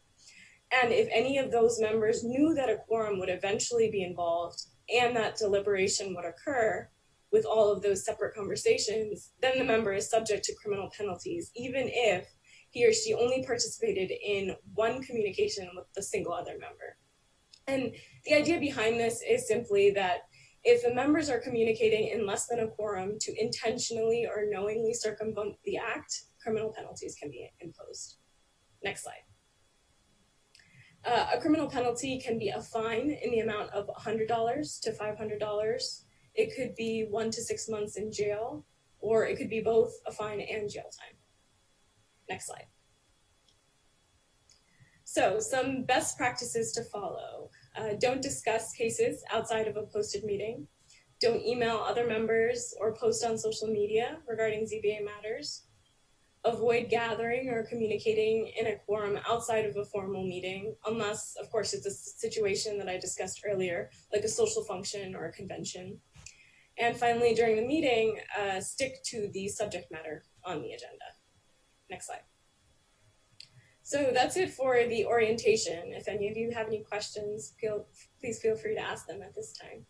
And if any of those members knew that a quorum would eventually be involved and that deliberation would occur with all of those separate conversations, then the member is subject to criminal penalties, even if he or she only participated in one communication with a single other member. And the idea behind this is simply that if the members are communicating in less than a quorum to intentionally or knowingly circumvent the act, criminal penalties can be imposed. Next slide. A criminal penalty can be a fine in the amount of $100 to $500. It could be 1 to 6 months in jail, or it could be both a fine and jail time. Next slide. So some best practices to follow. Don't discuss cases outside of a posted meeting. Don't email other members or post on social media regarding ZBA matters. Avoid gathering or communicating in a quorum outside of a formal meeting, unless, of course, it's a situation that I discussed earlier, like a social function or a convention. And finally, during the meeting, stick to the subject matter on the agenda. Next slide. So that's it for the orientation. If any of you have any questions, please feel free to ask them at this time.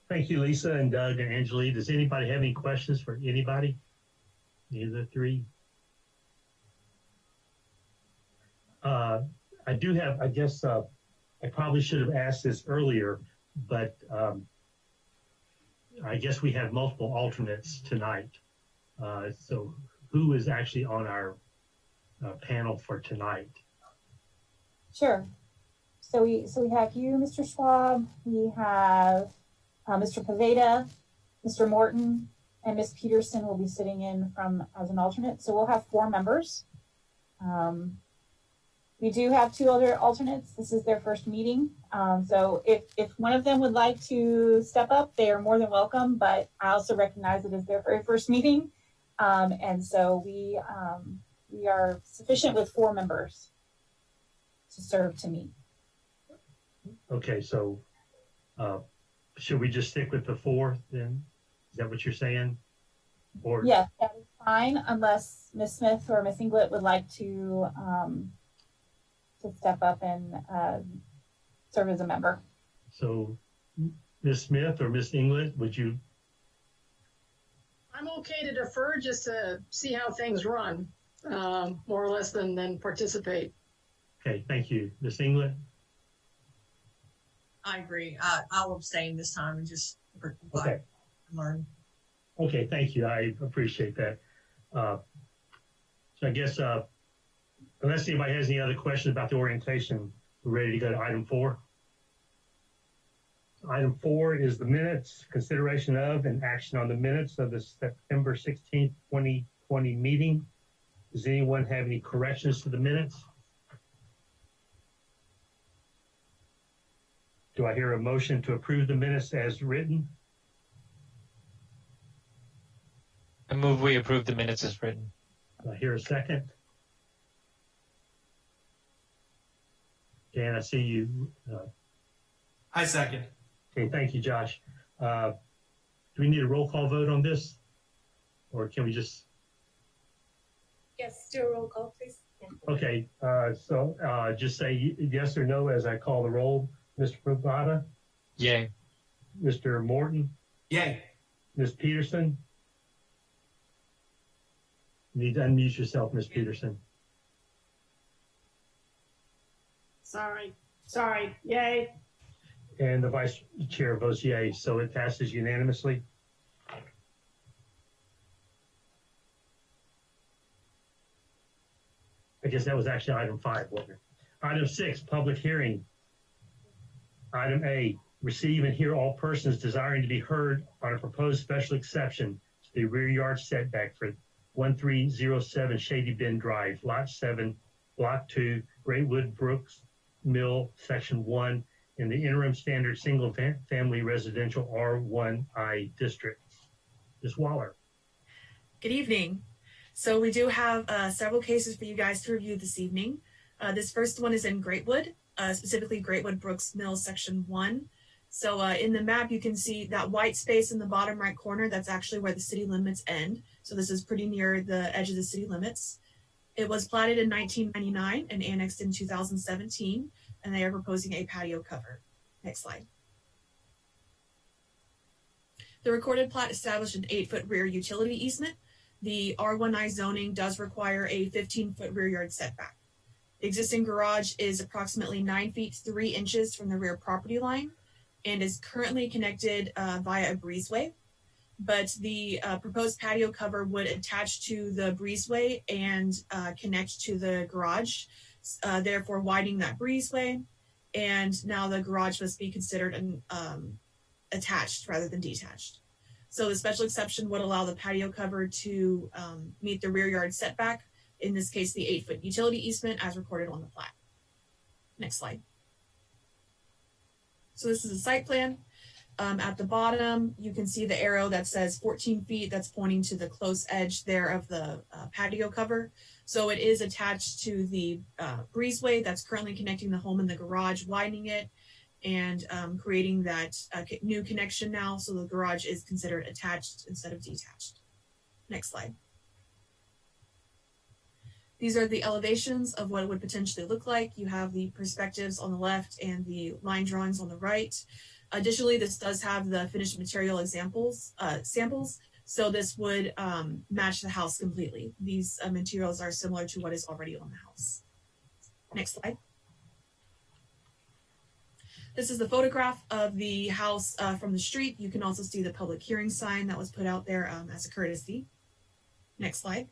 Thank you, Lisa and Doug and Angelique. Does anybody have any questions for anybody? Any of the three? I do have, I guess, I probably should have asked this earlier, but I guess we have multiple alternates tonight. So who is actually on our panel for tonight? Sure. So we have you, Mr. Schwab. We have Mr. Paveda, Mr. Morton, and Ms. Peterson will be sitting in as an alternate. So we'll have 4 members. We do have 2 other alternates. This is their first meeting. So if one of them would like to step up, they are more than welcome, but I also recognize it is their very first meeting. And so we are sufficient with 4 members to serve to meet. Okay, so should we just stick with the 4 then? Is that what you're saying? Or Yes, that is fine, unless Ms. Smith or Ms. Inglett would like to step up and serve as a member. so Ms. Smith or Ms. Inglett, would you? I'm okay to defer just to see how things run, more or less than participate. Okay, thank you. Ms. Inglett? I agree. I'll abstain this time and just Okay. learn. Okay, thank you. I appreciate that. So I guess unless anybody has any other questions about the orientation, we're ready to go to item 4. Item 4 is the minutes, consideration of and action on the minutes of the September 16th, 2020 meeting. Does anyone have any corrections to the minutes? Do I hear a motion to approve the minutes as written? I move we approve the minutes as written. Do I hear a second? Dan, I see you. I second. Okay, thank you, Josh. Do we need a roll call vote on this? Or can we just? Yes, do a roll call, please. Okay, so just say yes or no as I call the roll. Mr. Pavada, Yay. Mr. Morton, Yay. Ms. Peterson. You need to unmute yourself, Ms. Peterson. Sorry, yay. And the vice chair votes yay, so it passes unanimously. I guess that was actually item 5, wasn't it? Item 6, public hearing. Item A, receive and hear all persons desiring to be heard on a proposed special exception to the rear yard setback for 1307 Shady Bend Drive, Lot 7, Block 2, Greatwood Brooks Mill, Section 1, in the interim standard single family residential R1I district. Ms. Waller. Good evening. So we do have several cases for you guys to review this evening. This first one is in Greatwood, specifically Greatwood Brooks Mill, Section 1. So in the map, you can see that white space in the bottom right corner. That's actually where the city limits end. So this is pretty near the edge of the city limits. It was platted in 1999 and annexed in 2017, and they are proposing a patio cover. Next slide. The recorded plat established an 8-foot rear utility easement. the R1I zoning does require a 15-foot rear yard setback. The existing garage is approximately 9 feet 3 inches from the rear property line and is currently connected via a breezeway. But the proposed patio cover would attach to the breezeway and connect to the garage, therefore widening that breezeway. And now the garage must be considered attached rather than detached. So the special exception would allow the patio cover to meet the rear yard setback, in this case, the 8-foot utility easement as recorded on the plat. Next slide. So this is a site plan. At the bottom, you can see the arrow that says 14 feet. That's pointing to the close edge there of the patio cover. So it is attached to the breezeway that's currently connecting the home and the garage, widening it and creating that new connection now. So the garage is considered attached instead of detached. Next slide. These are the elevations of what it would potentially look like. You have the perspectives on the left and the line drawings on the right. Additionally, this does have the finished material samples. So this would match the house completely. These materials are similar to what is already on the house. Next slide. This is the photograph of the house from the street. You can also see the public hearing sign that was put out there as a courtesy. Next slide.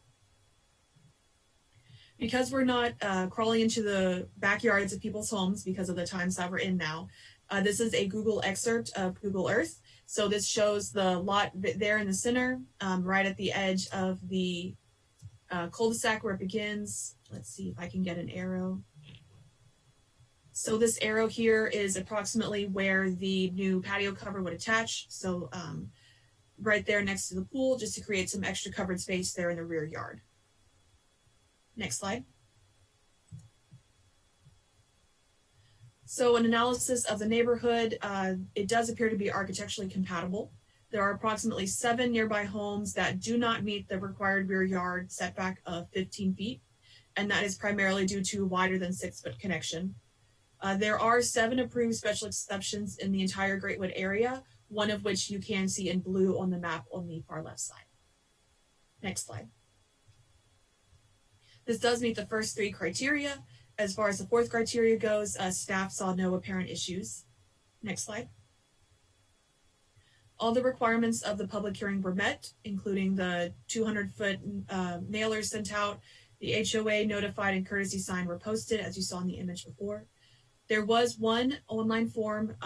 Because we're not crawling into the backyards of people's homes because of the times that we're in now, this is a Google excerpt of Google Earth. So this shows the lot there in the center, right at the edge of the cul-de-sac where it begins. Let's see if I can get an arrow. So this arrow here is approximately where the new patio cover would attach. So right there next to the pool, just to create some extra covered space there in the rear yard. Next slide. So an analysis of the neighborhood, it does appear to be architecturally compatible. There are approximately 7 nearby homes that do not meet the required rear yard setback of 15 feet, and that is primarily due to wider than 6-foot connection. There are 7 approved special exceptions in the entire Greatwood area, one of which you can see in blue on the map on the far left side. Next slide. This does meet the first 3 criteria. As far as the 4th criteria goes, staff saw no apparent issues. Next slide. All the requirements of the public hearing were met, including the 200-foot mailers sent out, the HOA notified and courtesy sign were posted, as you saw in the image before. There was one online form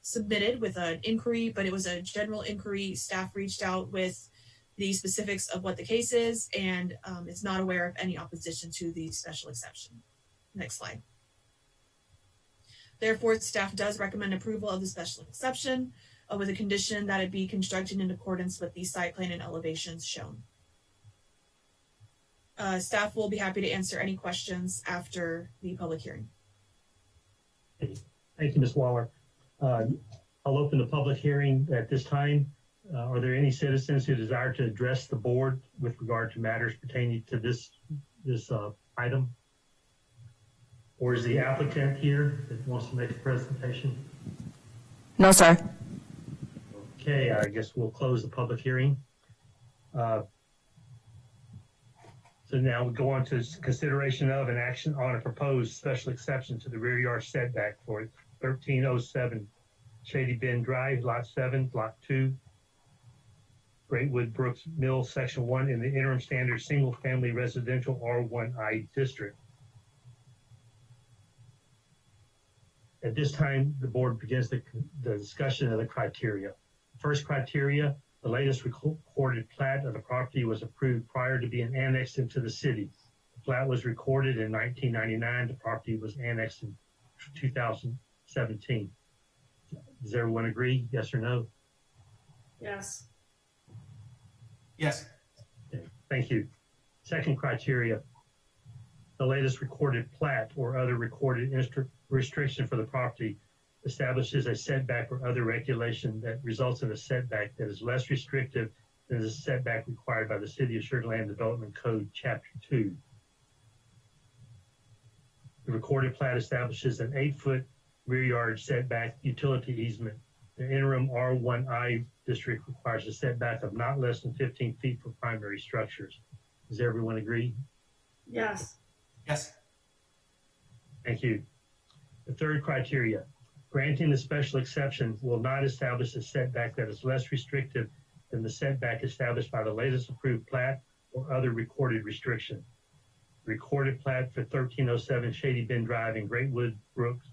submitted with an inquiry, but it was a general inquiry. Staff reached out with the specifics of what the case is and is not aware of any opposition to the special exception. Next slide. Therefore, staff does recommend approval of the special exception with a condition that it be constructed in accordance with the site plan and elevations shown. Staff will be happy to answer any questions after the public hearing. Thank you, Ms. Waller. I'll open the public hearing at this time. Are there any citizens who desire to address the board with regard to matters pertaining to this item? Or is the applicant here that wants to make a presentation? No, sir. Okay, I guess we'll close the public hearing. So now we go on to consideration of an action on a proposed special exception to the rear yard setback for 1307 Shady Bend Drive, Lot 7, Lot 2, Greatwood Brooks Mill, Section 1 in the interim standard single-family residential R1I district. At this time, the board begins the discussion of the criteria. First criteria, the latest recorded plat of the property was approved prior to being annexed into the city. The plat was recorded in 1999. The property was annexed in 2017. Does everyone agree? Yes or no? Yes. Yes. Okay, thank you. Second criteria, the latest recorded plat or other recorded restriction for the property establishes a setback or other regulation that results in a setback that is less restrictive than the setback required by the City of Sugar Land Development Code, Chapter 2. The recorded plat establishes an 8-foot rear yard setback utility easement The interim R1I district requires a setback of not less than 15 feet for primary structures. Does everyone agree? Yes. Yes. Thank you. The third criteria, granting the special exception will not establish a setback that is less restrictive than the setback established by the latest approved plat or other recorded restriction. Recorded plat for 1307 Shady Bend Drive in Greatwood Brooks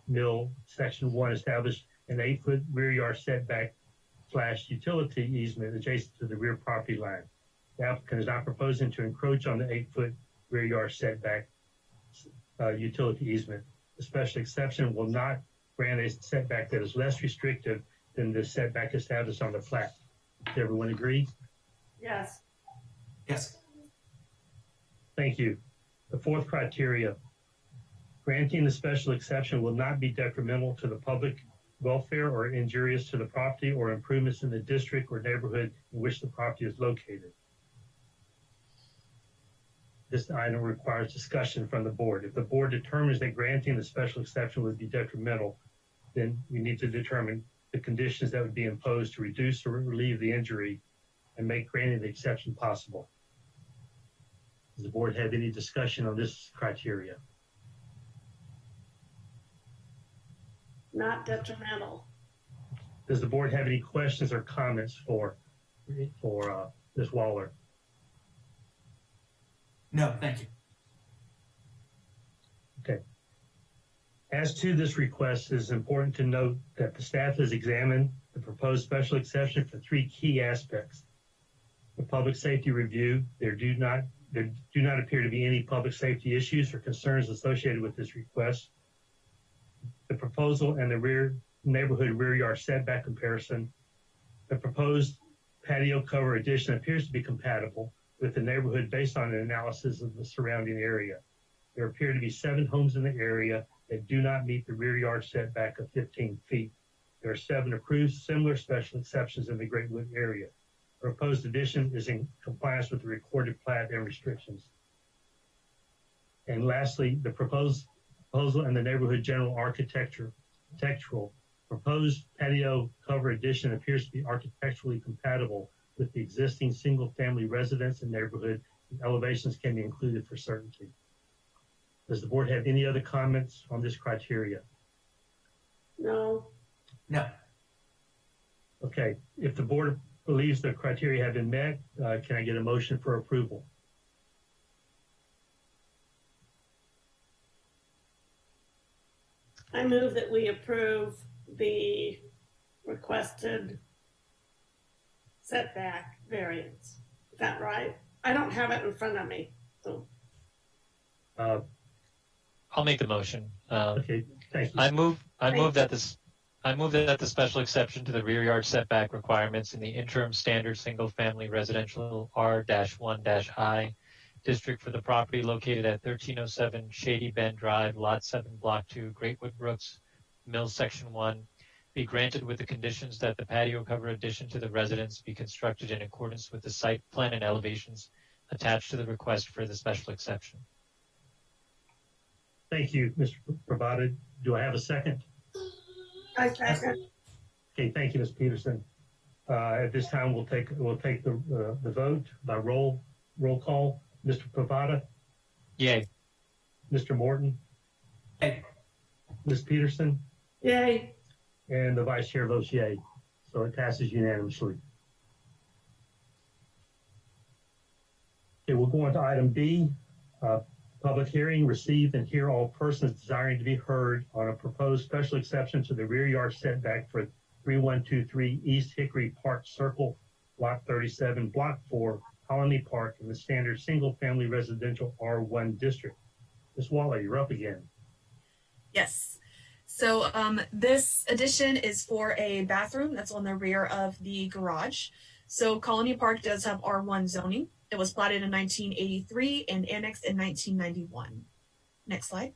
Mill, Section 1 established an 8-foot rear yard setback / utility easement adjacent to the rear property line. The applicant is not proposing to encroach on the 8-foot rear yard setback utility easement. The special exception will not grant a setback that is less restrictive than the setback established on the plat. Does everyone agree? Yes. Yes. Thank you. The fourth criteria, granting the special exception will not be detrimental to the public welfare or injurious to the property or improvements in the district or neighborhood in which the property is located. This item requires discussion from the board. If the board determines that granting the special exception would be detrimental, then we need to determine the conditions that would be imposed to reduce or relieve the injury and make granting the exception possible. Does the board have any discussion on this criteria? Not detrimental. Does the board have any questions or comments for Ms. Waller? No, thank you. Okay. As to this request, it is important to note that the staff has examined the proposed special exception for 3 key aspects. The public safety review, there do not appear to be any public safety issues or concerns associated with this request. The proposal and the neighborhood rear yard setback comparison. The proposed patio cover addition appears to be compatible with the neighborhood based on an analysis of the surrounding area. There appear to be 7 homes in the area that do not meet the rear yard setback of 15 feet. There are 7 approved similar special exceptions in the Greatwood area. The proposed addition is in compliance with the recorded plat and restrictions. And lastly, the proposal and the neighborhood general architectural proposed patio cover addition appears to be architecturally compatible with the existing single-family residence and neighborhood, and elevations can be included for certainty. Does the board have any other comments on this criteria? No. No. Okay, if the board believes the criteria have been met, can I get a motion for approval? I move that we approve the requested setback variance. Is that right? I don't have it in front of me, so. I'll make the motion. Okay, thank you. I move that the special exception to the rear yard setback requirements in the interim standard single-family residential R-1-I district for the property located at 1307 Shady Bend Drive, Lot 7, Block 2, Greatwood Brooks, Mills, Section 1, be granted with the conditions that the patio cover addition to the residence be constructed in accordance with the site plan and elevations attached to the request for the special exception. Thank you, Mr. Pravada. Do I have a second? I second. Okay, thank you, Ms. Peterson. At this time, we'll take the vote by roll call. Mr. Pravada? Yay. Mr. Morton? Yay. Ms. Peterson? Yay. And the vice chair votes yay. So it passes unanimously. Okay, we'll go on to item B. Public hearing, receive and hear all persons desiring to be heard on a proposed special exception to the rear yard setback for 3123 East Hickory Park Circle, Lot 37, Block 4, Colony Park in the standard single-family residential R1 district. Ms. Waller, you're up again. Yes. So this addition is for a bathroom that's on the rear of the garage. So Colony Park does have R1 zoning. It was platted in 1983 and annexed in 1991. Next slide.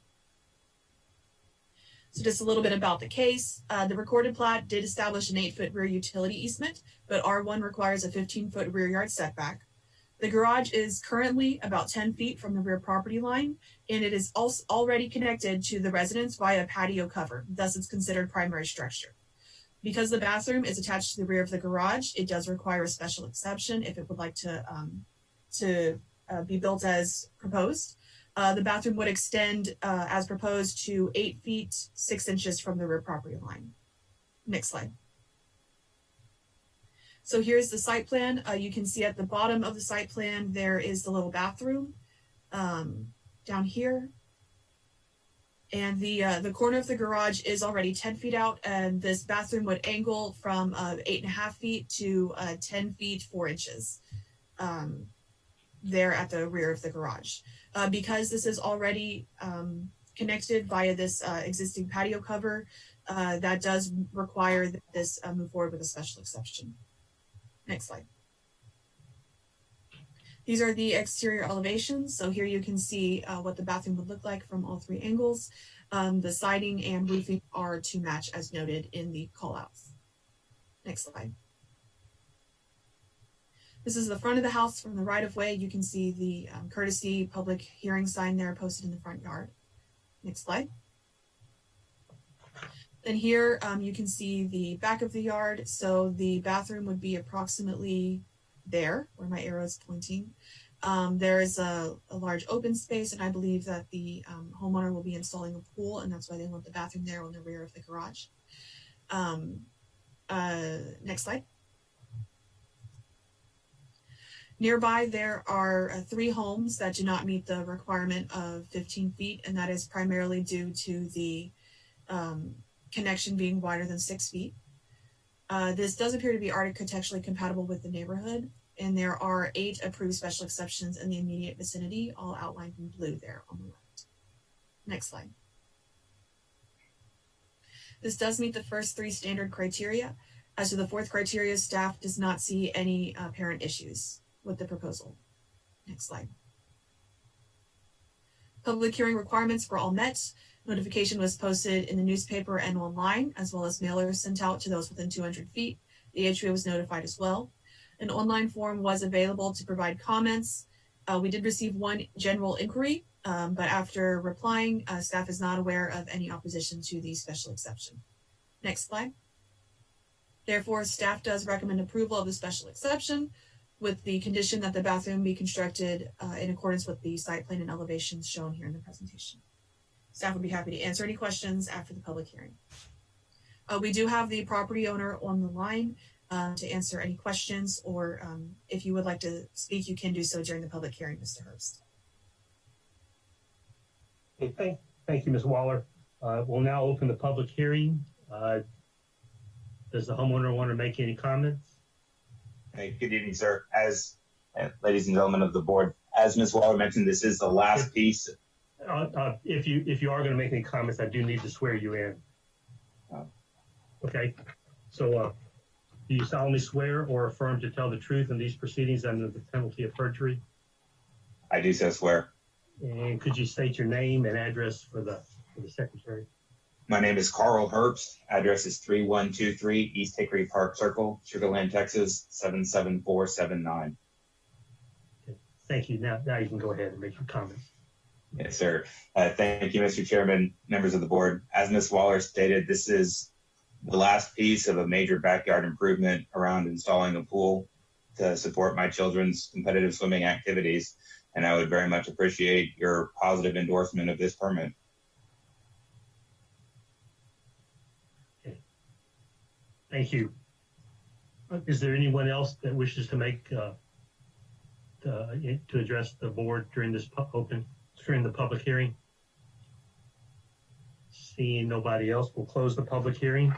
So just a little bit about the case. The recorded plat did establish an 8-foot rear utility easement, but R1 requires a 15-foot rear yard setback. The garage is currently about 10 feet from the rear property line, and it is also already connected to the residence via patio cover. Thus, it's considered primary structure. Because the bathroom is attached to the rear of the garage, it does require a special exception if it would like to be built as proposed. The bathroom would extend as proposed to 8 feet 6 inches from the rear property line. Next slide. So here's the site plan. You can see at the bottom of the site plan, there is the little bathroom down here. And the corner of the garage is already 10 feet out, and this bathroom would angle from 8.5 feet to 10 feet 4 inches there at the rear of the garage. Because this is already connected via this existing patio cover, that does require that this move forward with a special exception. Next slide. These are the exterior elevations. So here you can see what the bathroom would look like from all 3 angles. The siding and roofing are to match as noted in the callouts. Next slide. This is the front of the house from the right of way. You can see the courtesy public hearing sign there posted in the front yard. Next slide. Then here you can see the back of the yard. So the bathroom would be approximately there where my arrow is pointing. There is a large open space, and I believe that the homeowner will be installing a pool, and that's why they want the bathroom there on the rear of the garage. Next slide. Nearby, there are 3 homes that do not meet the requirement of 15 feet, and that is primarily due to the connection being wider than 6 feet. This does appear to be architecturally compatible with the neighborhood, and there are 8 approved special exceptions in the immediate vicinity, all outlined in blue there on the left. Next slide. This does meet the first 3 standard criteria. As to the 4th criteria, staff does not see any apparent issues with the proposal. Next slide. Public hearing requirements were all met. Notification was posted in the newspaper and online, as well as mailers sent out to those within 200 feet. The HOA was notified as well. An online form was available to provide comments. We did receive 1 general inquiry, but after replying, staff is not aware of any opposition to the special exception. Next slide. Therefore, staff does recommend approval of the special exception with the condition that the bathroom be constructed in accordance with the site plan and elevations shown here in the presentation. Staff would be happy to answer any questions after the public hearing. We do have the property owner on the line to answer any questions, or if you would like to speak, you can do so during the public hearing, Mr. Herbst. Okay, thank you, Ms. Waller. We'll now open the public hearing. Does the homeowner want to make any comments? Hey, good evening, sir. As ladies and gentlemen of the board, as Ms. Waller mentioned, this is the last piece. If you are going to make any comments, I do need to swear you in. Okay, so do you solemnly swear or affirm to tell the truth in these proceedings under the penalty of perjury? I do so swear. And could you state your name and address for the secretary? My name is Carl Herbst. Address is 3123 East Hickory Park Circle, Sugar Land, Texas 77479. Okay. Thank you. Now you can go ahead and make your comments. Yes, sir. Thank you, Mr. Chairman, members of the board. As Ms. Waller stated, this is the last piece of a major backyard improvement around installing a pool to support my children's competitive swimming activities, and I would very much appreciate your positive endorsement of this permit. Okay. Thank you. Is there anyone else that wishes to make to address the board during this during the public hearing? Seeing nobody else, we'll close the public hearing.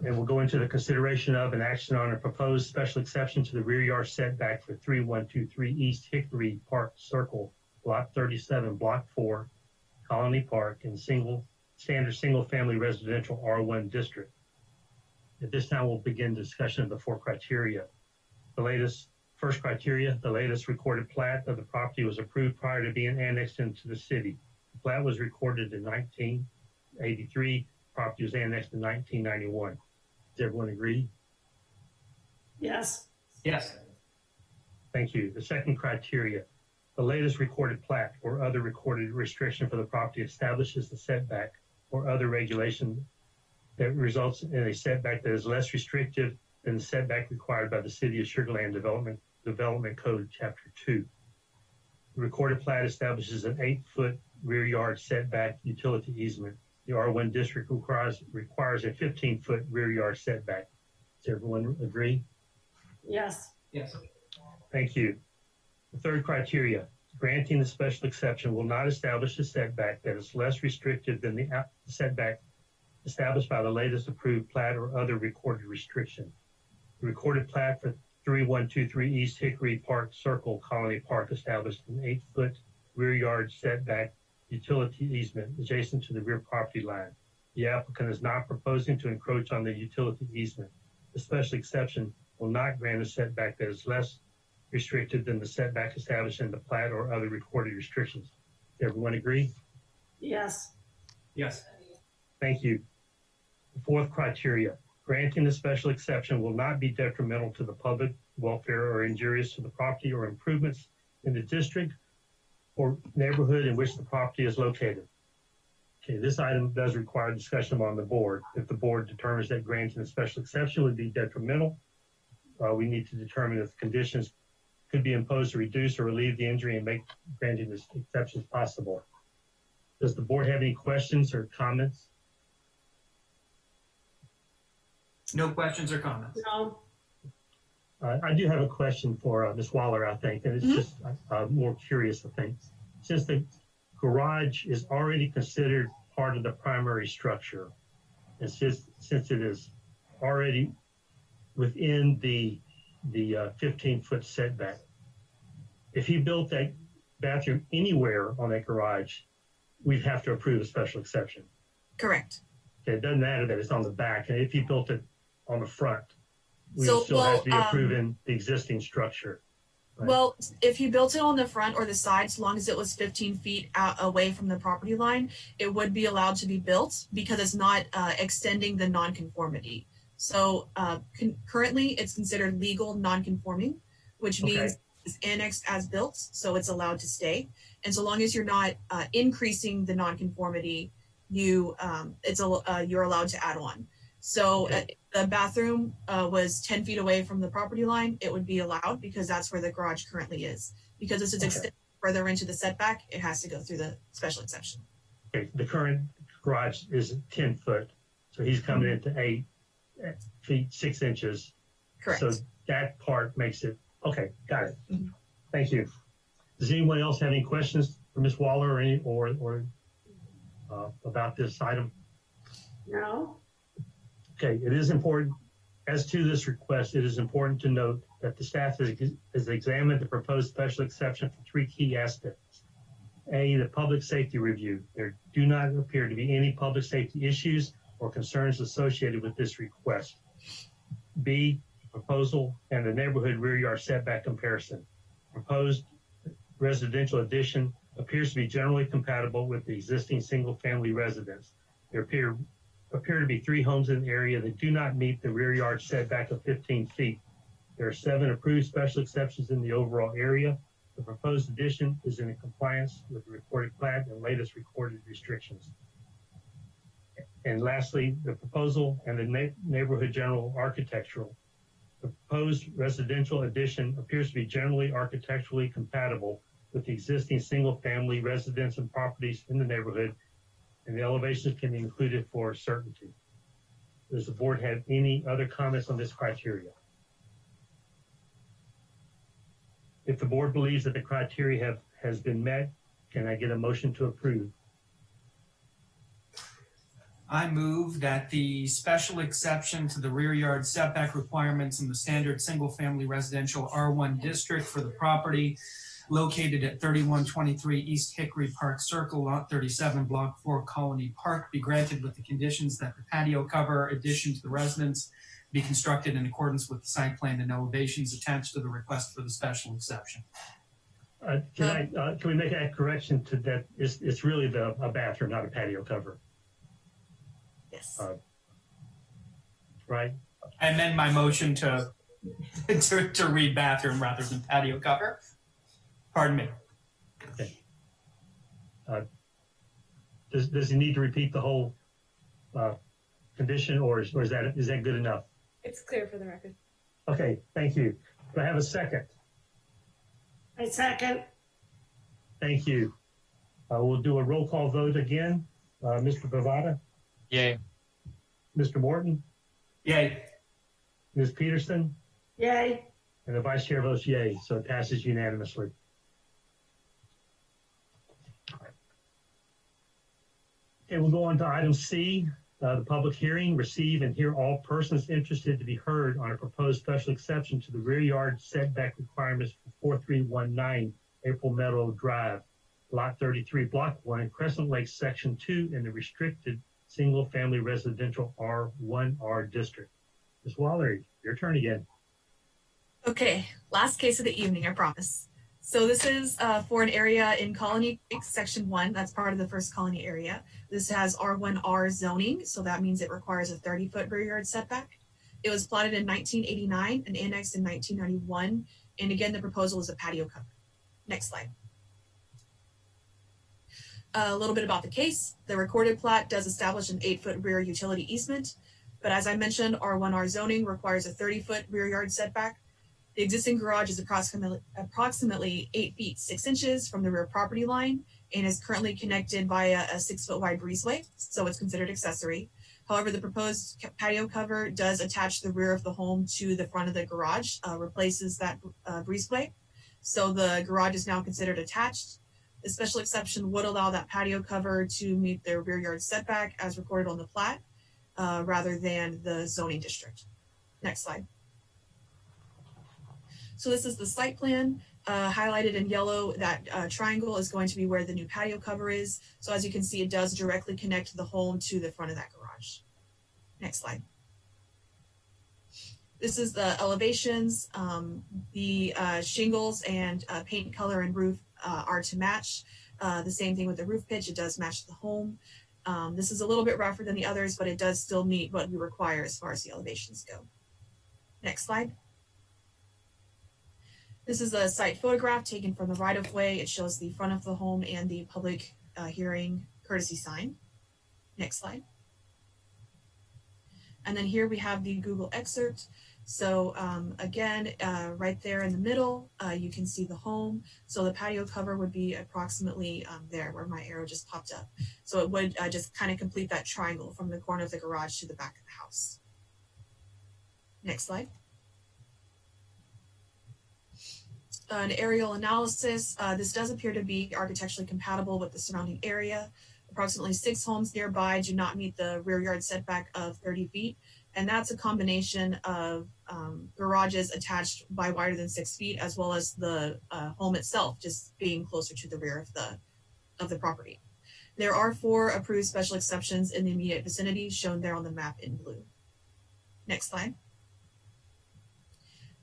And we'll go into the consideration of an action on a proposed special exception to the rear yard setback for 3123 East Hickory Park Circle, Block 37, Block 4, Colony Park, in standard single-family residential R1 district. At this time, we'll begin discussion of the 4 criteria. First criteria, the latest recorded plat of the property was approved prior to being annexed into the city. The plat was recorded in 1983. Property was annexed in 1991. Does everyone agree? Yes. Yes. Thank you. The second criteria, the latest recorded plat or other recorded restriction for the property establishes the setback or other regulation that results in a setback that is less restrictive than the setback required by the City of Sugar Land Development Code, Chapter 2. The recorded plat establishes an 8-foot rear yard setback utility easement. The R1 district requires a 15-foot rear yard setback. Does everyone agree? Yes. Yes. Thank you. The third criteria, granting the special exception will not establish a setback that is less restrictive than the setback established by the latest approved plat or other recorded restriction. The recorded plat for 3123 East Hickory Park Circle Colony Park established an 8-foot rear yard setback utility easement adjacent to the rear property line. The applicant is not proposing to encroach on the utility easement. The special exception will not grant a setback that is less restricted than the setback established in the plat or other recorded restrictions. Does everyone agree? Yes. Yes. Thank you. The fourth criteria, granting the special exception will not be detrimental to the public welfare or injurious to the property or improvements in the district or neighborhood in which the property is located. Okay, this item does require discussion on the board. If the board determines that granting a special exception would be detrimental, we need to determine if conditions could be imposed to reduce or relieve the injury and make granting this exceptions possible. Does the board have any questions or comments? No questions or comments. No. I do have a question for Ms. Waller, I think, and it's just more curious, I think. Since the garage is already considered part of the primary structure, and since it is already within the 15-foot setback, if he built that bathroom anywhere on that garage, we'd have to approve a special exception. Correct. Okay, it doesn't matter that it's on the back, and if he built it on the front, we So, would still have to be well, approving the existing structure. Right. Well, if he built it on the front or the side, so long as it was 15 feet out away from the property line, it would be allowed to be built because it's not extending the nonconformity. So currently it's considered legal nonconforming, which means it's annexed as built, so it's allowed to stay. And so long as you're not increasing the nonconformity, you're allowed to add on. So the bathroom was 10 feet away from the property line, it would be allowed because that's where the garage currently is. Because it's extended further into the setback, it has to go through the special exception. Okay, the current garage is 10 foot, so he's coming into 8 feet 6 inches. Correct. So that part makes it, okay, got it. Thank you. Does anyone else have any questions for Ms. Waller or about this item? No. Okay, it is important, as to this request, it is important to note that the staff has examined the proposed special exception for 3 key aspects. A, the public safety review. There do not appear to be any public safety issues or concerns associated with this request. B, proposal and the neighborhood rear yard setback comparison. Proposed residential addition appears to be generally compatible with the existing single-family residence. There appear to be 3 homes in the area that do not meet the rear yard setback of 15 feet. There are 7 approved special exceptions in the overall area. The proposed addition is in compliance with the recorded plat and latest recorded restrictions. And lastly, the proposal and the neighborhood general architectural. The proposed residential addition appears to be generally architecturally compatible with the existing single-family residence and properties in the neighborhood, and the elevations can be included for certainty. Does the board have any other comments on this criteria? If the board believes that the criteria has been met, can I get a motion to approve? I move that the special exception to the rear yard setback requirements in the standard single-family residential R1 district for the property located at 3123 East Hickory Park Circle, Lot 37, Block 4, Colony Park, be granted with the conditions that the patio cover addition to the residence be constructed in accordance with the site plan and elevations attached to the request for the special exception. Can we make that correction to that? It's really a bathroom, not a patio cover. Yes. Right? I amend my motion to read bathroom rather than patio cover. Pardon me. Okay. Does he need to repeat the whole condition, or is that good enough? It's clear for the record. Okay, thank you. Do I have a second? I second. Thank you. We'll do a roll call vote again. Mr. Bavada, Yay. Mr. Morton, Yay. Ms. Peterson, Yay. and the vice chair votes yay, so it passes unanimously. Okay, we'll go on to item C, the public hearing, receive and hear all persons interested to be heard on a proposed special exception to the rear yard setback requirements for 4319 April Meadow Drive, Lot 33, Block 1, Crescent Lake, Section 2 in the restricted single-family residential R1R district. Ms. Waller, your turn again. Okay, last case of the evening, I promise. So this is for an area in Colony Creek, Section 1. That's part of the first colony area. This has R1R zoning, so that means it requires a 30-foot rear yard setback. It was plotted in 1989 and annexed in 1991. And again, the proposal is a patio cover. Next slide. A little bit about the case. The recorded plat does establish an 8-foot rear utility easement, but as I mentioned, R1R zoning requires a 30-foot rear yard setback. The existing garage is approximately 8 feet 6 inches from the rear property line and is currently connected via a 6-foot wide breezeway, so it's considered accessory. However, the proposed patio cover does attach the rear of the home to the front of the garage, replaces that breezeway. So the garage is now considered attached. The special exception would allow that patio cover to meet their rear yard setback as recorded on the plat, rather than the zoning district. Next slide. So this is the site plan, highlighted in yellow. That triangle is going to be where the new patio cover is. So as you can see, it does directly connect the home to the front of that garage. Next slide. This is the elevations. The shingles and paint color and roof are to match. The same thing with the roof pitch, it does match the home. This is a little bit rougher than the others, but it does still meet what we require as far as the elevations go. Next slide. This is a site photograph taken from the right-of-way. It shows the front of the home and the public hearing courtesy sign. Next slide. And then here we have the Google excerpt. So again, right there in the middle, you can see the home. So the patio cover would be approximately there where my arrow just popped up. So it would just kind of complete that triangle from the corner of the garage to the back of the house. Next slide. An aerial analysis. This does appear to be architecturally compatible with the surrounding area. Approximately 6 homes nearby do not meet the rear yard setback of 30 feet. And that's a combination of garages attached by wider than 6 feet, as well as the home itself just being closer to the rear of the property. There are 4 approved special exceptions in the immediate vicinity, shown there on the map in blue. Next slide.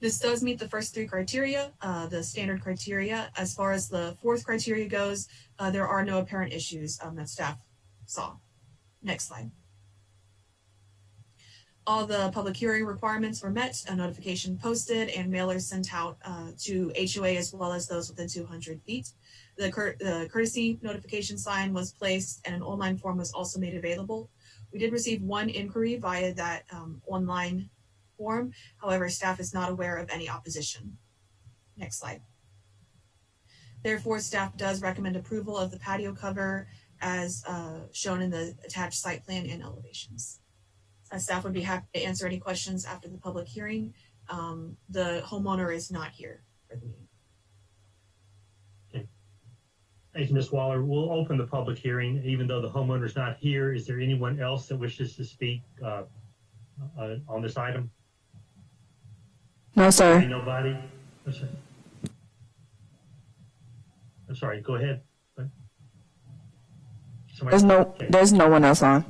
This does meet the first 3 criteria, the standard criteria. As far as the 4th criteria goes, there are no apparent issues that staff saw. Next slide. All the public hearing requirements were met, a notification posted, and mailers sent out to HOA as well as those within 200 feet. The courtesy notification sign was placed and an online form was also made available. We did receive 1 inquiry via that online form. However, staff is not aware of any opposition. Next slide. Therefore, staff does recommend approval of the patio cover as shown in the attached site plan and elevations. Staff would be happy to answer any questions after the public hearing. The homeowner is not here for the meeting. Okay. Thank you, Ms. Waller. We'll open the public hearing, even though the homeowner is not here. Is there anyone else that wishes to speak on this item? No, sir. Nobody? I'm sorry, go ahead. There's no one else on.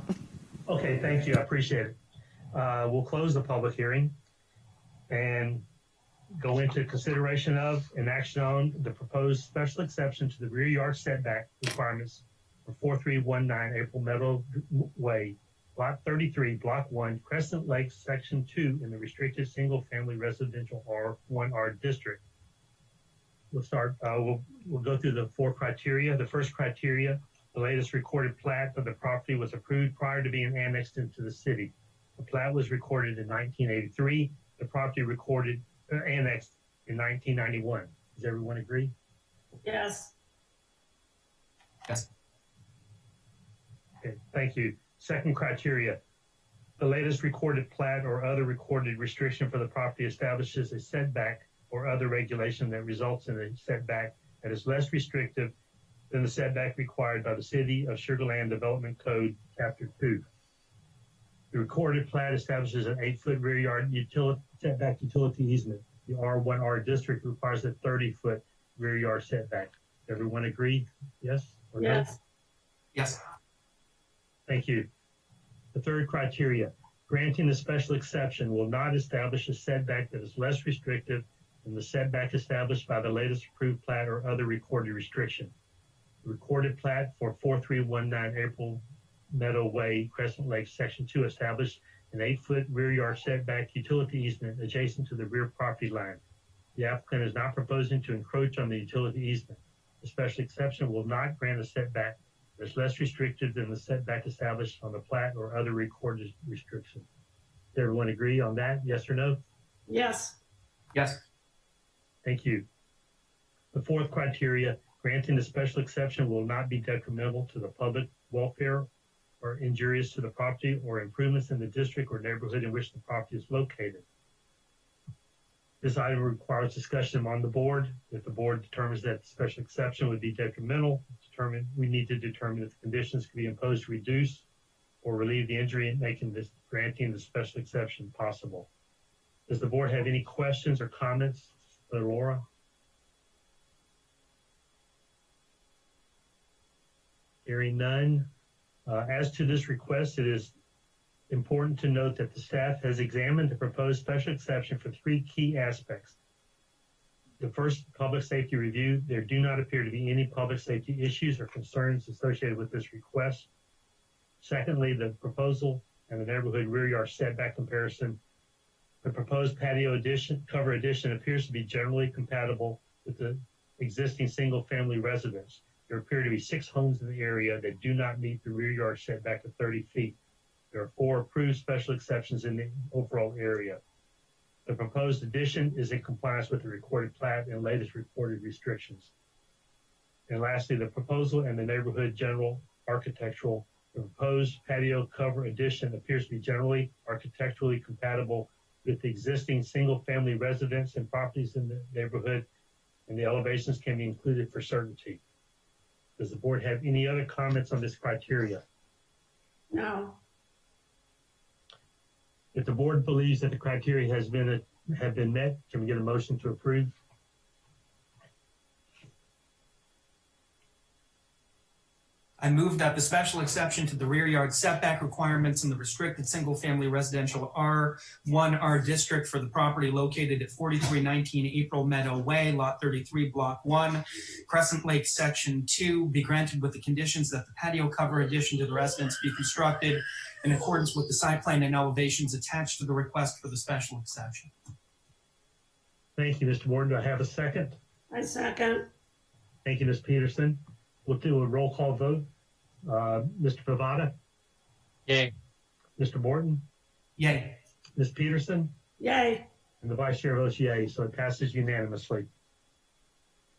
Okay, thank you. I appreciate it. We'll close the public hearing and go into consideration of and action on the proposed special exception to the rear yard setback requirements for 4319 April Meadow Way, Lot 33, Block 1, Crescent Lake, Section 2 in the restricted single-family residential R1R district. We'll start. We'll go through the 4 criteria. The first criteria The latest recorded plat of the property was approved prior to being annexed into the city. The plat was recorded in 1983. The property annexed in 1991. Does everyone agree? Yes. Yes. Okay, thank you. Second criteria. The latest recorded plat or other recorded restriction for the property establishes a setback or other regulation that results in a setback that is less restrictive than the setback required by the City of Sugar Land Development Code, Chapter 2. The recorded plat establishes an 8-foot rear yard setback utility easement. The R1R district requires a 30-foot rear yard setback. Everyone agree? Yes or no? Yes. Yes. Thank you. The third criteria, granting a special exception will not establish a setback that is less restrictive than the setback established by the latest approved plat or other recorded restriction. The recorded plat for 4319 April Meadow Way, Crescent Lake, Section 2 established an 8-foot rear yard setback utility easement adjacent to the rear property line. The applicant is not proposing to encroach on the utility easement. The special exception will not grant a setback that is less restrictive than the setback established on the plat or other recorded restriction. Does everyone agree on that? Yes or no? Yes. Yes. Thank you. The fourth criteria, granting the special exception will not be detrimental to the public welfare or injurious to the property or improvements in the district or neighborhood in which the property is located. This item requires discussion on the board. If the board determines that the special exception would be detrimental, we need to determine if the conditions can be imposed to reduce or relieve the injury and making this granting the special exception possible. Does the board have any questions or comments for Laura? Hearing none. As to this request, it is important to note that the staff has examined the proposed special exception for 3 key aspects. The first, public safety review. There do not appear to be any public safety issues or concerns associated with this request. Secondly, the proposal and the neighborhood rear yard setback comparison. The proposed patio cover addition appears to be generally compatible with the existing single-family residence. There appear to be 6 homes in the area that do not meet the rear yard setback of 30 feet. There are 4 approved special exceptions in the overall area. The proposed addition is in compliance with the recorded plat and latest recorded restrictions. And lastly, the proposal and the neighborhood general architectural. The proposed patio cover addition appears to be generally architecturally compatible with the existing single-family residence and properties in the neighborhood, and the elevations can be included for certainty. Does the board have any other comments on this criteria? No. If the board believes that the criteria have been met, can we get a motion to approve? I move that the special exception to the rear yard setback requirements in the restricted single-family residential R1R district for the property located at 4319 April Meadow Way, Lot 33, Block 1, Crescent Lake, Section 2, be granted with the conditions that the patio cover addition to the residence be constructed in accordance with the site plan and elevations attached to the request for the special exception. Thank you, Mr. Warden. Do I have a second? I second. Thank you, Ms. Peterson. We'll do a roll call vote. Mr. Pavada? Yay. Mr. Morton? Yay. Ms. Peterson? Yay. And the vice chair votes yay, so it passes unanimously.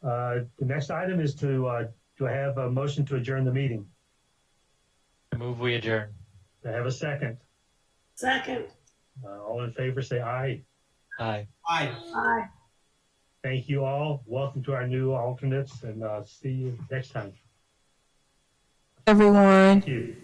The next item is do I have a motion to adjourn the meeting? I move we adjourn. Do I have a second? Second. All in favor say aye. Aye. Aye. Aye. Thank you all. Welcome to our new alternates, and see you next time. Everyone. Thank you.